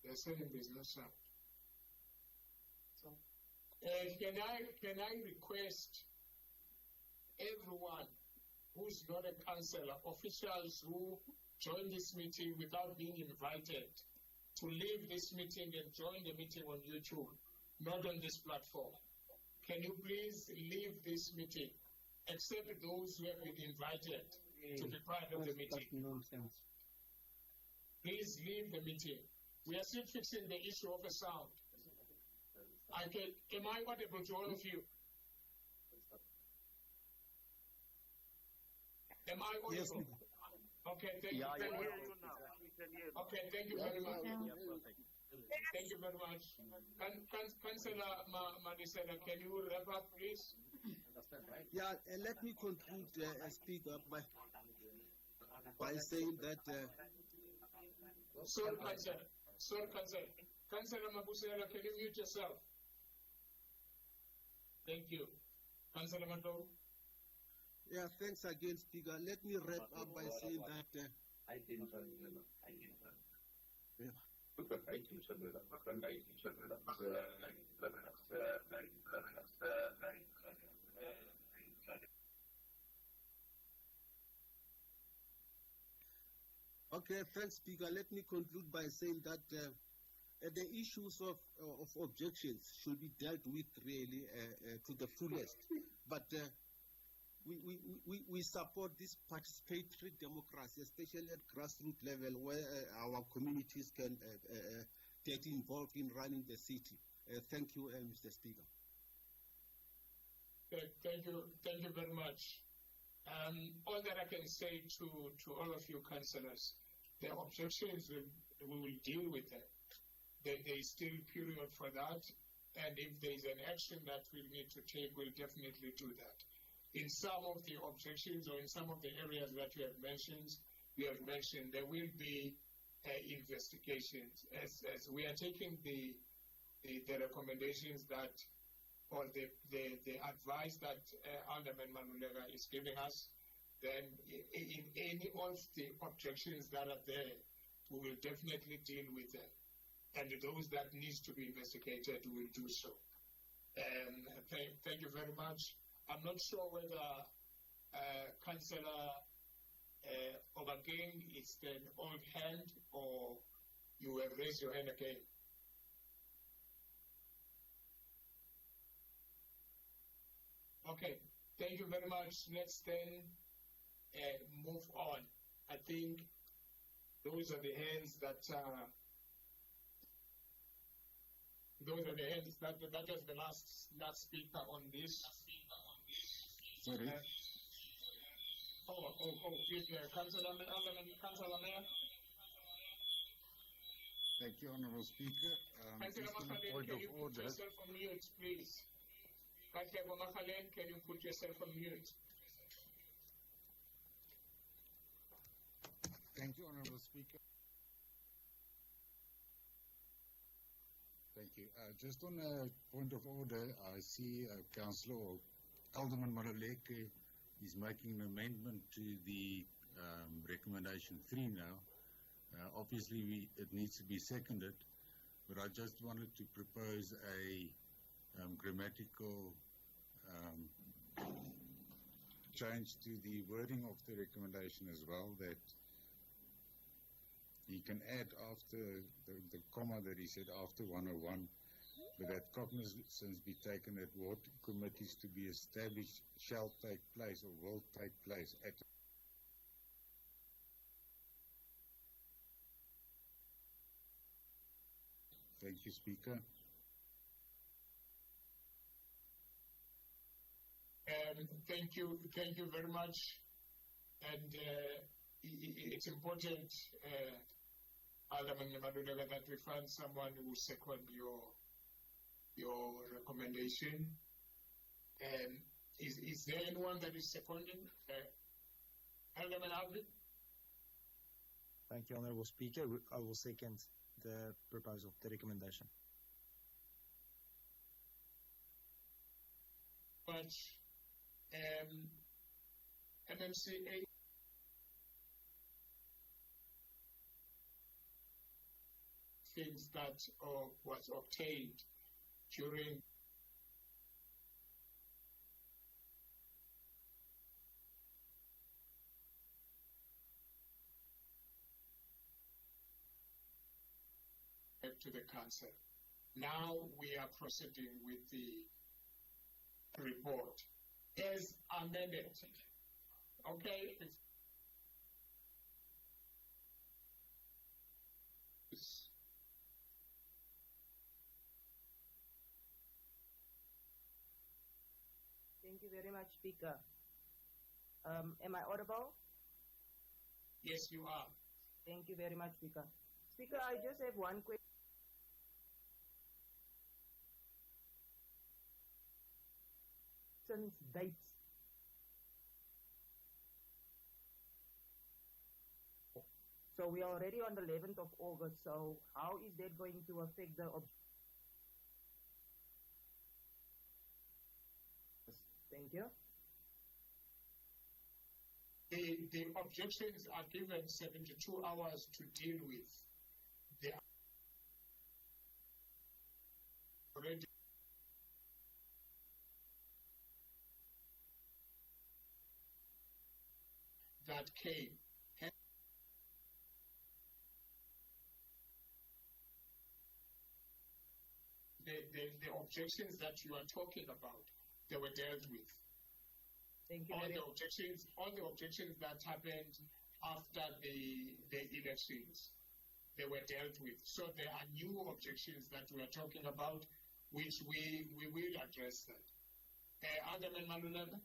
They're saying there's no sound. Can I request everyone who's not a councillor, officials who join this meeting without being invited, to leave this meeting and join the meeting on YouTube, not on this platform? Can you please leave this meeting, except those who have been invited to be part of the meeting? Please leave the meeting. We are still fixing the issue of the sound. Am I audible to all of you? Am I audible? Yes, okay, thank you. We hear you now. We can hear you. Okay, thank you very much. Thank you very much. Councillor Madisela, can you wrap up, please? Yeah, let me conclude, Speaker, by saying that. Sorry, Councillor. Councillor Mabusela, can you mute yourself? Thank you. Councillor Mato. Yeah, thanks again, Speaker. Let me wrap up by saying that. Okay, thanks, Speaker. Let me conclude by saying that the issues of objections should be dealt with really to the fullest. But we support this participatory democracy, especially at grassroots level, where our communities can get involved in running the city. Thank you, Mr. Speaker. Thank you very much. All that I can say to all of you councillors, the objections, we will deal with them. There is still a period for that, and if there is an action that we need to take, we'll definitely do that. In some of the objections or in some of the areas that you have mentioned, there will be investigations. As we are taking the recommendations that, or the advice that Alderman Manulega is giving us, then in any of the objections that are there, we will definitely deal with them. And those that needs to be investigated, we will do so. And thank you very much. I'm not sure whether Councillor Obakeng, it's an old hand, or you will raise your hand again? Okay, thank you very much. Let's then move on. I think those are the hands that that was the last speaker on this. Sorry. Please, Councillor Mayor. Thank you, Honorable Speaker. Councillor Just on a Makhaleni, point can of you put order. yourself on mute, please? Councillor Makhaleni, can you put yourself on mute? Thank you, Honorable Speaker. Thank you. Just on a point of order, I see Councillor Alderman Maluleke is making an amendment to the recommendation 3 now. Obviously, it needs to be seconded, but I just wanted to propose a grammatical change to the wording of the recommendation as well, that he can add after the comma that he said after 101, but that cognizance be taken that what committees to be established shall take place or will take place at Thank you, Speaker. Thank you very much. And it's important, Alderman Madudega, that we find someone who will second your recommendation. Is there anyone that is seconding? Alderman Abdi? Thank you, Honorable Speaker. I will second the proposal, the recommendation. But MMCA things that was obtained during to the council. Now we are proceeding with the report as amended. Okay. Thank you very much, Speaker. Am I audible? Yes, you are. Thank you very much, Speaker. Speaker, I just have one question. Dates. So we are already on the 11th of August, so how is that going to affect the Thank you. The objections are given 72 hours to deal with. They are already that came. The objections that you are talking about, they were dealt with. Thank you. All the objections that happened after the elections, they were dealt with. So there are new objections that we are talking about, which we will address that. Alderman Maluleke?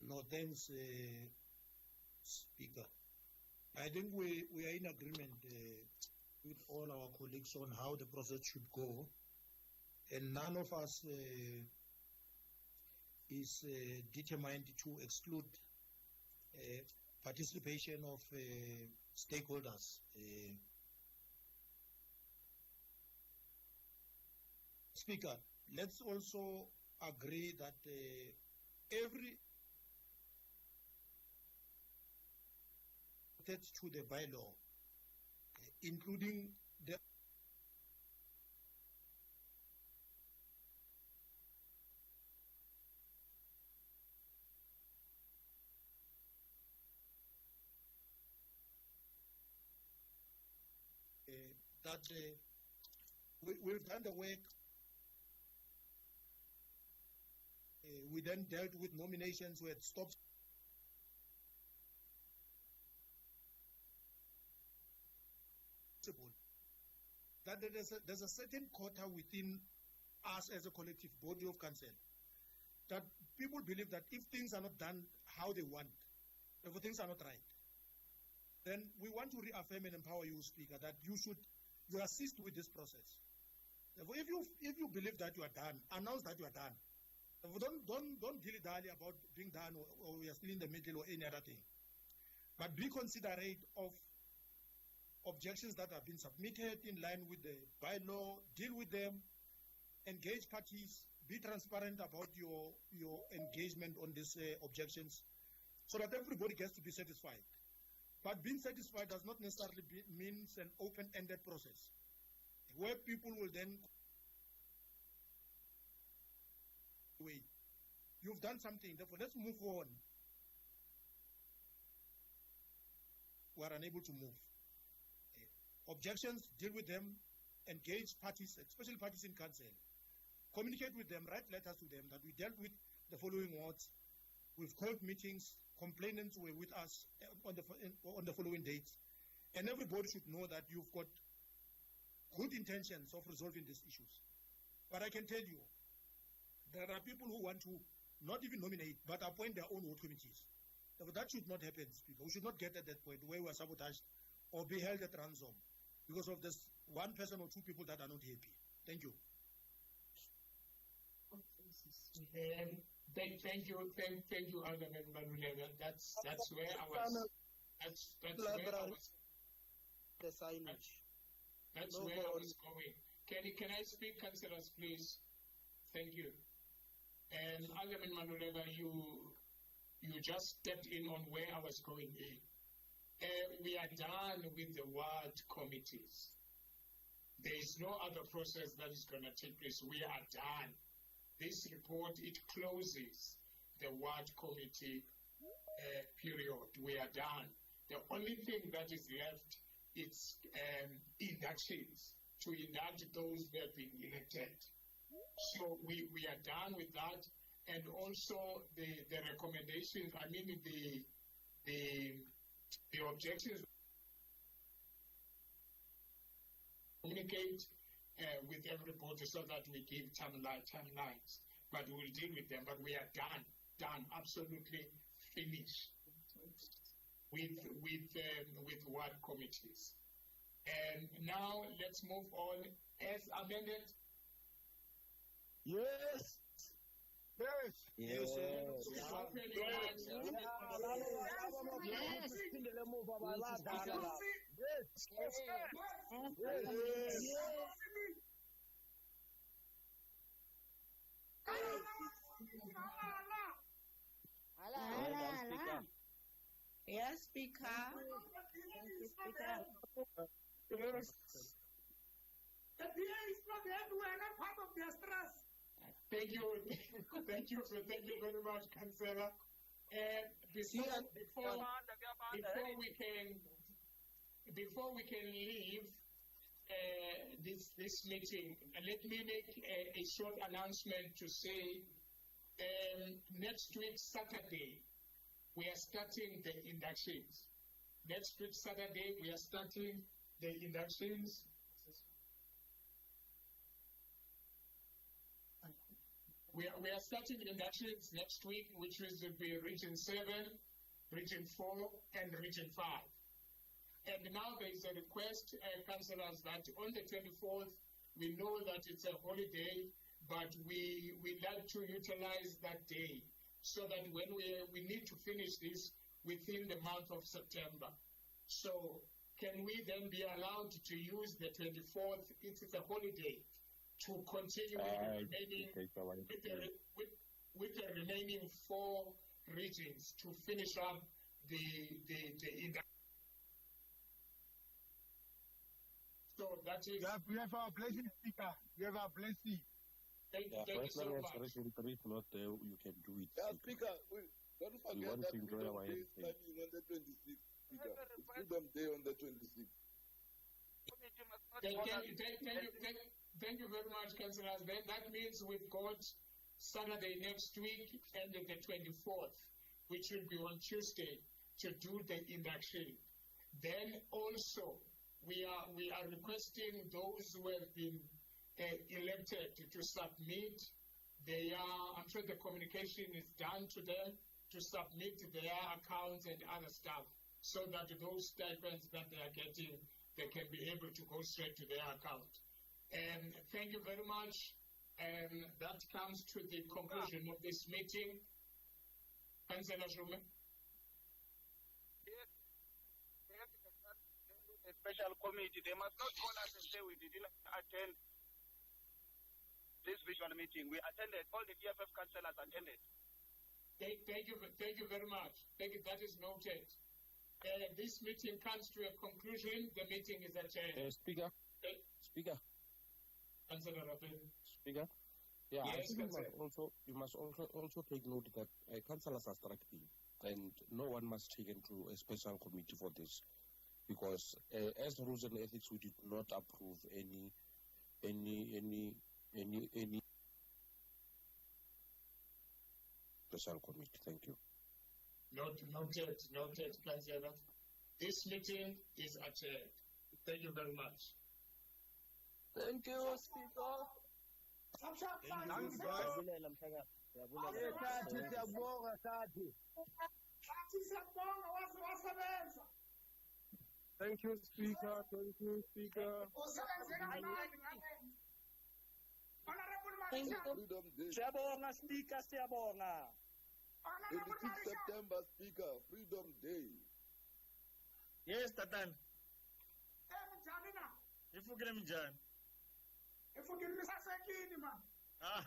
No, thanks, Speaker. I think we are in agreement with all our colleagues on how the process should go, and none of us is determined to exclude participation of stakeholders. Speaker, let's also agree that every to the bylaw, including that we've done the work. We then dealt with nominations. We had stopped. That there's a certain quota within us as a collective body of council that people believe that if things are not done how they want, if things are not right, then we want to reaffirm and empower you, Speaker, that you assist with this process. Therefore, if you believe that you are done, announce that you are done. Therefore, don't dilly-dally about being done or we are still in the middle or any other thing. But be considerate of objections that have been submitted in line with the bylaw, deal with them, engage parties, be transparent about your engagement on these objections so that everybody gets to be satisfied. But being satisfied does not necessarily mean an open-ended process where people will then wait. You've done something, therefore let's move on. We are unable to move. Objections, deal with them, engage parties, especially parties in council. Communicate with them, write letters to them that we dealt with the following wards. We've called meetings, complainants were with us on the following dates. And everybody should know that you've got good intentions of resolving these issues. But I can tell you, there are people who want to not even nominate, but appoint their own ward committees. Therefore, that should not happen, Speaker. We should not get at that point where we are sabotaged or be held at ransom because of this one person or two people that are not happy. Thank you. Thank you, Alderman Manulela. That's where I was. That's where I was. The signage. That's where I was going. Can I speak, councillors, please? Thank you. And Alderman Manulela, you just stepped in on where I was going in. We are done with the ward committees. There is no other process that is going to take place. We are done. This report, it closes the ward committee period. We are done. The only thing that is left is inductions, to induct those who have been elected. So we are done with that. And also the recommendations, I mean the objectives, communicate with everybody so that we give timelines. But we'll deal with them. But we are done, absolutely finished with ward committees. And now let's move on as amended. Yes. Yes. Yes. Yes, Speaker. Yes. The DA is not here. We are not part of their stress. Thank you very much, Councillor. And before we can leave this meeting, let me make a short announcement to say next week Saturday we are starting the inductions. Next week Saturday we are starting the inductions. We are starting inductions next week, which will be Region 7, Region 4, and Region 5. And now there is a request, councillors, that on the 24th, we know that it's a holiday, but we like to utilize that day so that when we need to finish this within the month of September. So can we then be allowed to use the 24th, it's a holiday, to continue with the remaining 4 regions to finish up the so that is we have our blessing, Speaker. We have our blessing. Thank you so much. You can do it. Yeah, Speaker, don't forget that Freedom Day is coming on the 26th, Speaker. It's Freedom Day on the 26th. Thank you very much, councillors. Then that means we've got Saturday next week and the 24th, which will be on Tuesday, to do the induction. Then also we are requesting those who have been elected to submit their, I'm sure the communication is done to them, to submit their accounts and other stuff, so that those stipends that they are getting, they can be able to go straight to their account. And thank you very much. And that comes to the conclusion of this meeting. Councillor Shume. A special committee, they must not call us and say we didn't attend this visual meeting. We attended, all the DFF councillors attended. Thank you very much. That is noted. This meeting comes to a conclusion. The meeting is adjourned. Speaker. Speaker. Councillor Rapin. Speaker. Yeah, yes, I think you must also take note that councillors are struggling, and no one must take into a special committee for this, because as rules and ethics, we did not approve any special committee. Thank you. Noted, Councillor. This meeting is adjourned. Thank you very much. Thank you, Speaker. Thank you, Speaker. Thank you, Speaker. Freedom Day. Siyabonga, Speaker, siyabonga. 26 September, Speaker. Freedom Day. Yes, Tatan. Ifukile minjani? Ifukile misasekini man. Ah,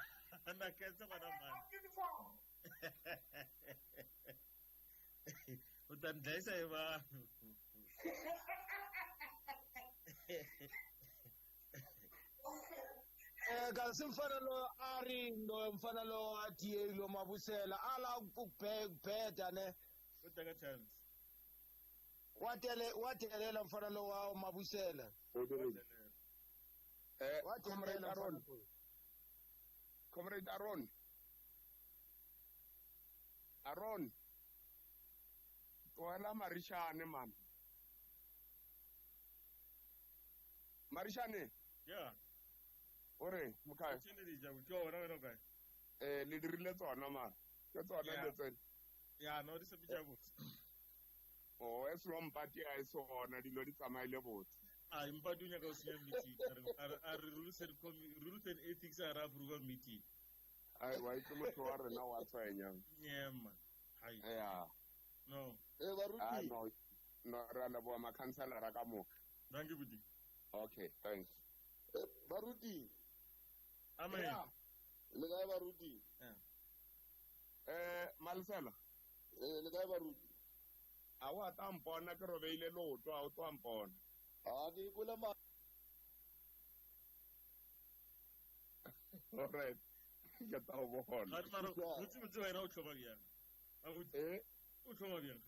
nakhetha kona man. Utandlayisa abantu. Kasi mfana lo arindo mfana lo athi lo mabusela ala ukubheda ne Utaka chance. wathelela mfana lo wa mabusela Comrade Aaron. Comrade Aaron. Aaron. Wala Marishane man. Marishane. Yeah. Ore, mukai. Chini ja ukiwa wana kai. Lidirile tsona man. Ke tsona Yeah. le tsena. Yeah, no di se bijabu. Oh, es lo mpati a eso na dilo di tsamaile botse. Ah, impadu nya ka o siya meeting. Are rules and ethics are approve meeting. Ai wa itse motho wa rena wa tswenya. Yeah man. Hai. Yeah. No. Ah no. No rana bo ma councilor ra ka mo. Thank you Budi. Okay, thanks. Baruti. Amen. Yeah. Le ga Baruti. Malsela. Le ga Baruti. Awa ta mpona ke robeile loto a o twa mpona. Ah, ke kula ma. Alright. Ke ta o bona. Hat maro, mutsi wena o tlhoba bjang. O tlhoba bjang.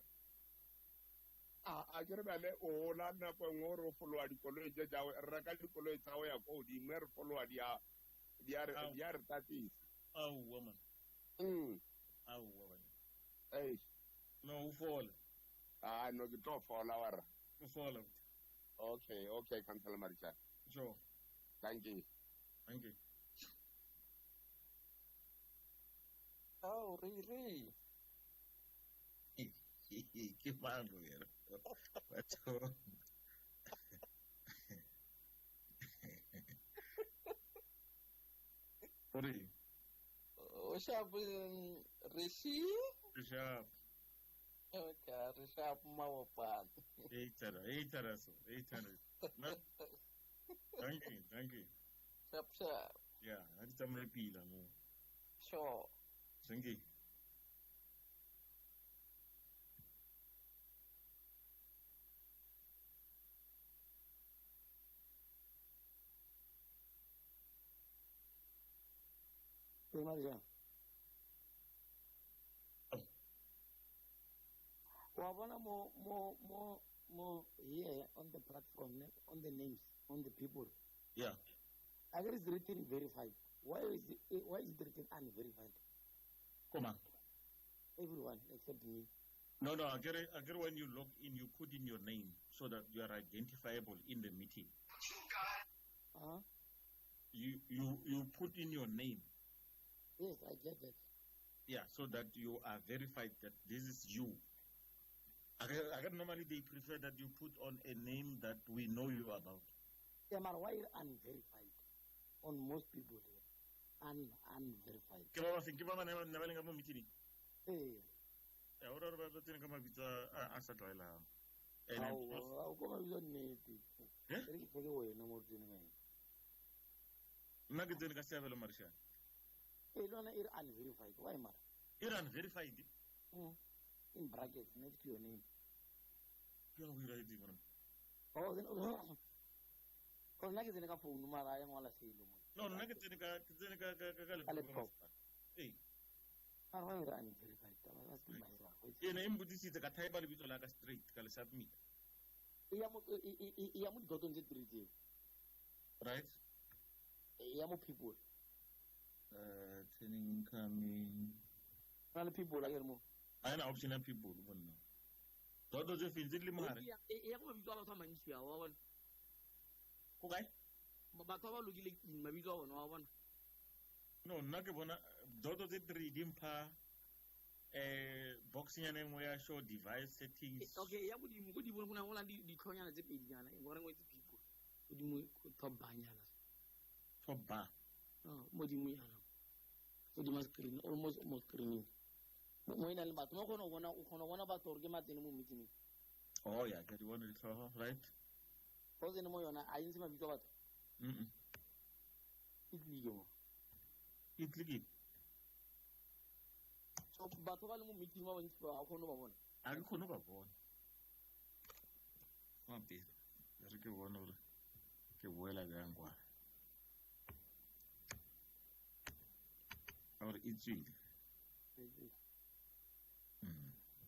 A ke re bale o la na po ngoro o followa dikoloi tse jawe re ka dikoloi tsa o ya go di mer followa di are tatisi. Au woman. Au woman. Hey. No fall. Ah no ke to fola wara. O fall. Okay, Councilor Marisha. Sure. Thank you. Thank you. Oh, really? Ke mano yena. Batho. Sorry. Sharp Rishi? Sharp. Okay, Sharp Mawapan. Eitara so. Thank you. Sharp. Yeah, I just am pila no. Sure. Thank you. Wabona more here on the platform, on the names. on the people. Yeah. I guess it's written verified. Why is it written unverified? Come on. Everyone except me. No, I get it when you log in, you put in your name so that you are identifiable in the meeting. Huh? You put in your name. Yes, I get that. Yeah, so that you are verified that this is you. I get normally they prefer that you put on a name that we know you about. Yeah, but why unverified? On most people here. Unverified. Ke ba think ba never le mo meeting. Eh. Ya ora ba tsena ka mabitsa a sa tlwaelang. Au go mabitsa nnete. Eh? Re ke tseke wena mo tsene ga. Nna ke tsene ka seabelo Marshal. Eh, lona is unverified. Why mara? It's unverified. In brackets next to your name. Ke go ira ditse bona. Oh, then oh, nna ke tsene ka phone mara ya ngwala selo mo. No, nna ke tsene ka laptop. Eh. Why are unverified? That's my ene imbutisitse ka type le bitso la ka straight ka le submit. Ya mo dotong tse three. Right? Ya mo people. Turning incoming. Nale people la ke mo. I na option ya people bona. Dodo tse fintse le mare. Ya go mabitso a batho a mantsi a wa bona. Go kae? Batho ba logile mabitso a bona wa bona. No, nna ke bona dodo tse 3 di mpha boxing ya nngwe ya show device settings. Okay, ya bodimo go di bona go na di tlhonyana tse pedi nyana e gore ngwe tse people go di mo top banyana. Top bar. No, mo di mo yana. Go di screen almost screening. Mo ina le batho mo go bona batho re ke matsene mo meeting. Oh yeah, ke di bona ditlhogo, right? Go tsene mo yona a intse mabitso batho. Itliki. So batho ba le mo meeting ba bontsi ba go no ba bona. A ke kgone ba bona. Wa pele. Re ke bona gore ke boela bjang kwa. Ahora itswile.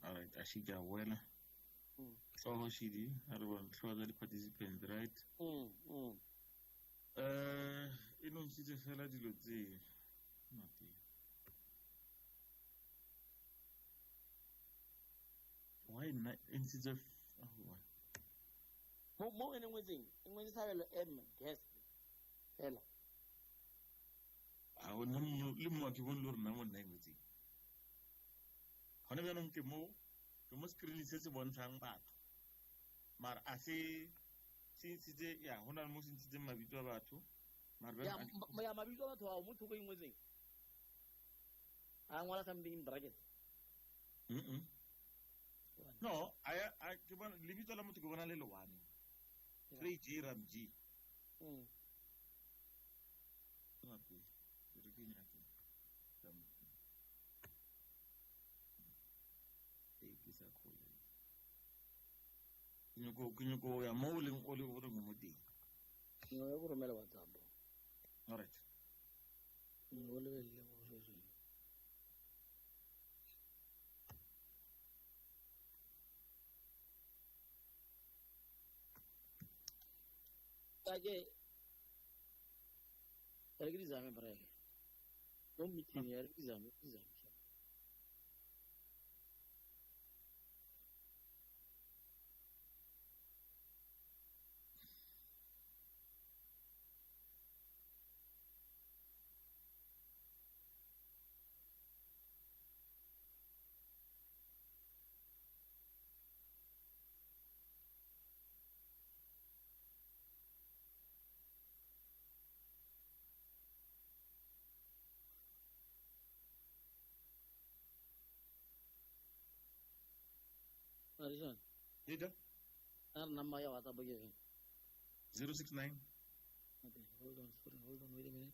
All right, a shi ka boela. So shidi, I want to the participants, right? E non si fela dilo tse mati. Why not instead of mo ene ngwetseng engwe sa belo guest fela a wona le mo ke bona lore nna mo nna ngwetseng gone bjanong ke mo screen se se bontshang batho mara a se ntshitse ya go na le mo se ntshitseng mabitso a batho ya mabitso a batho a mo thoko engwetseng a ngwala something in brackets. No, I ke bona lebitso la motho ke bona le le one. 3G Ramji. Happy. Re ke nyaka. Ke sa khole. Nyoko ya mo le o le mo teng. No ya go romela WhatsApp. All right. No le le mo se. Aje regrizame brake non mi tieni regrizame Arisan. Ida. Number ya WhatsApp again. 069. Okay, hold on, wait a minute.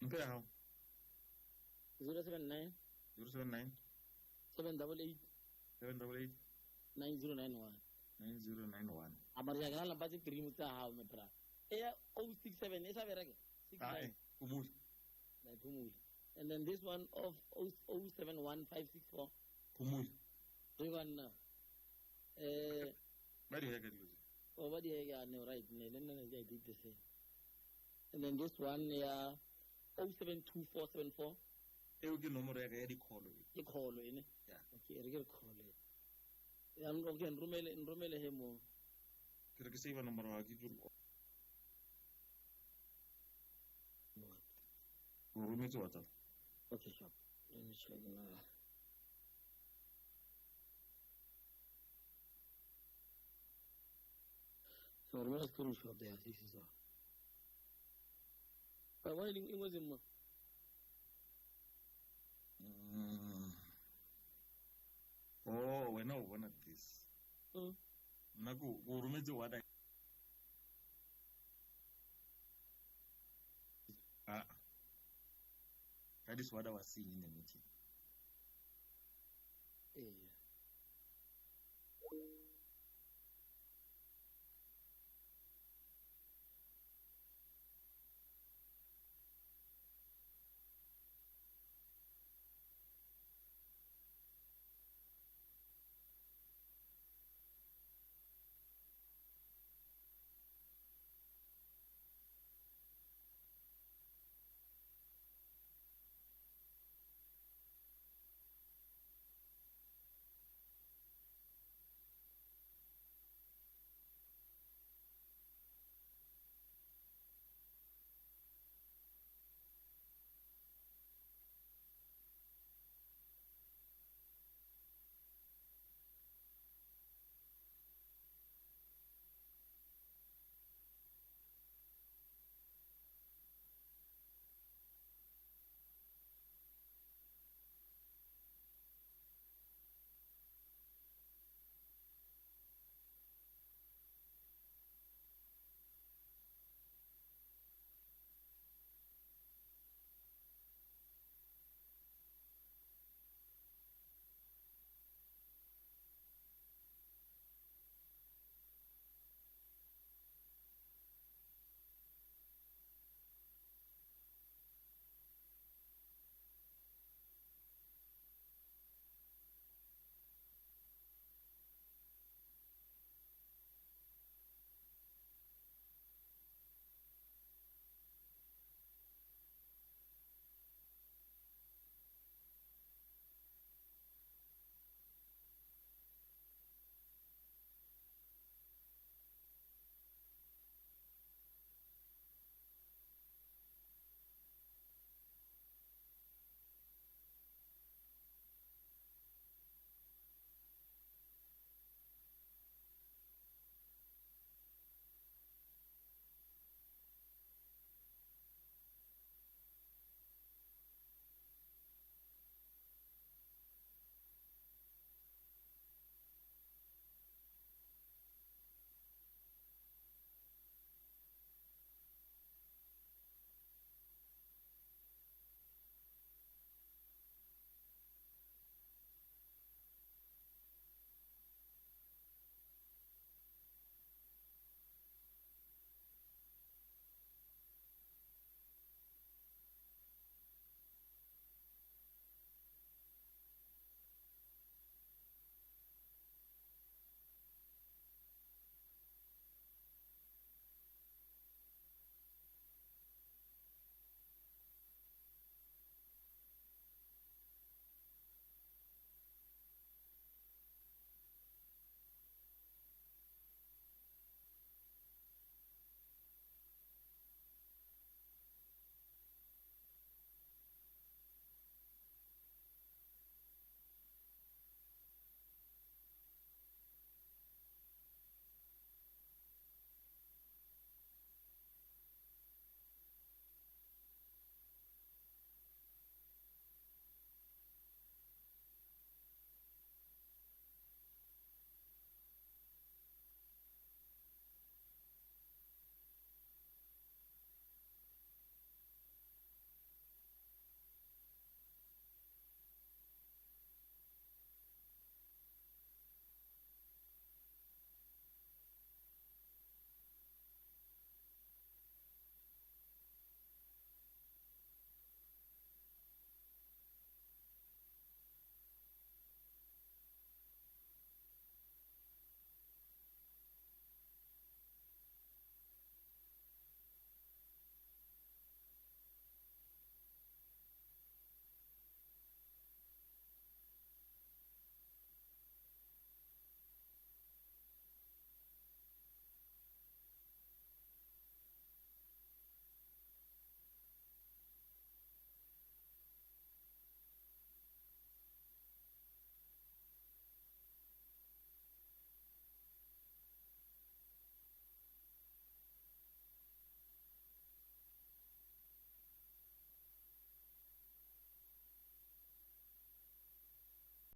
Okay, how? 079 079 788 788 9091 9091. Amari ya la base cream ta ha me pra. 067 esa verage. 69. Kumul. Kumul. And then this one of 071564. Kumul. re banna ba di heka dilo oh ba di heka no right ne nna I did the same. And then this one ya 072474 eo ke nomoro ya ka ya di-call ke call ene Yeah. okay re ke call ya okay nromele he mo ke re ke save nomoro ya ke tlo o rometse WhatsApp. okay sure let me check now. So remember screenshot there, this is all. But what it was in Oh, wena o bona this nna ko rometse what that is what I was seeing in the meeting. eh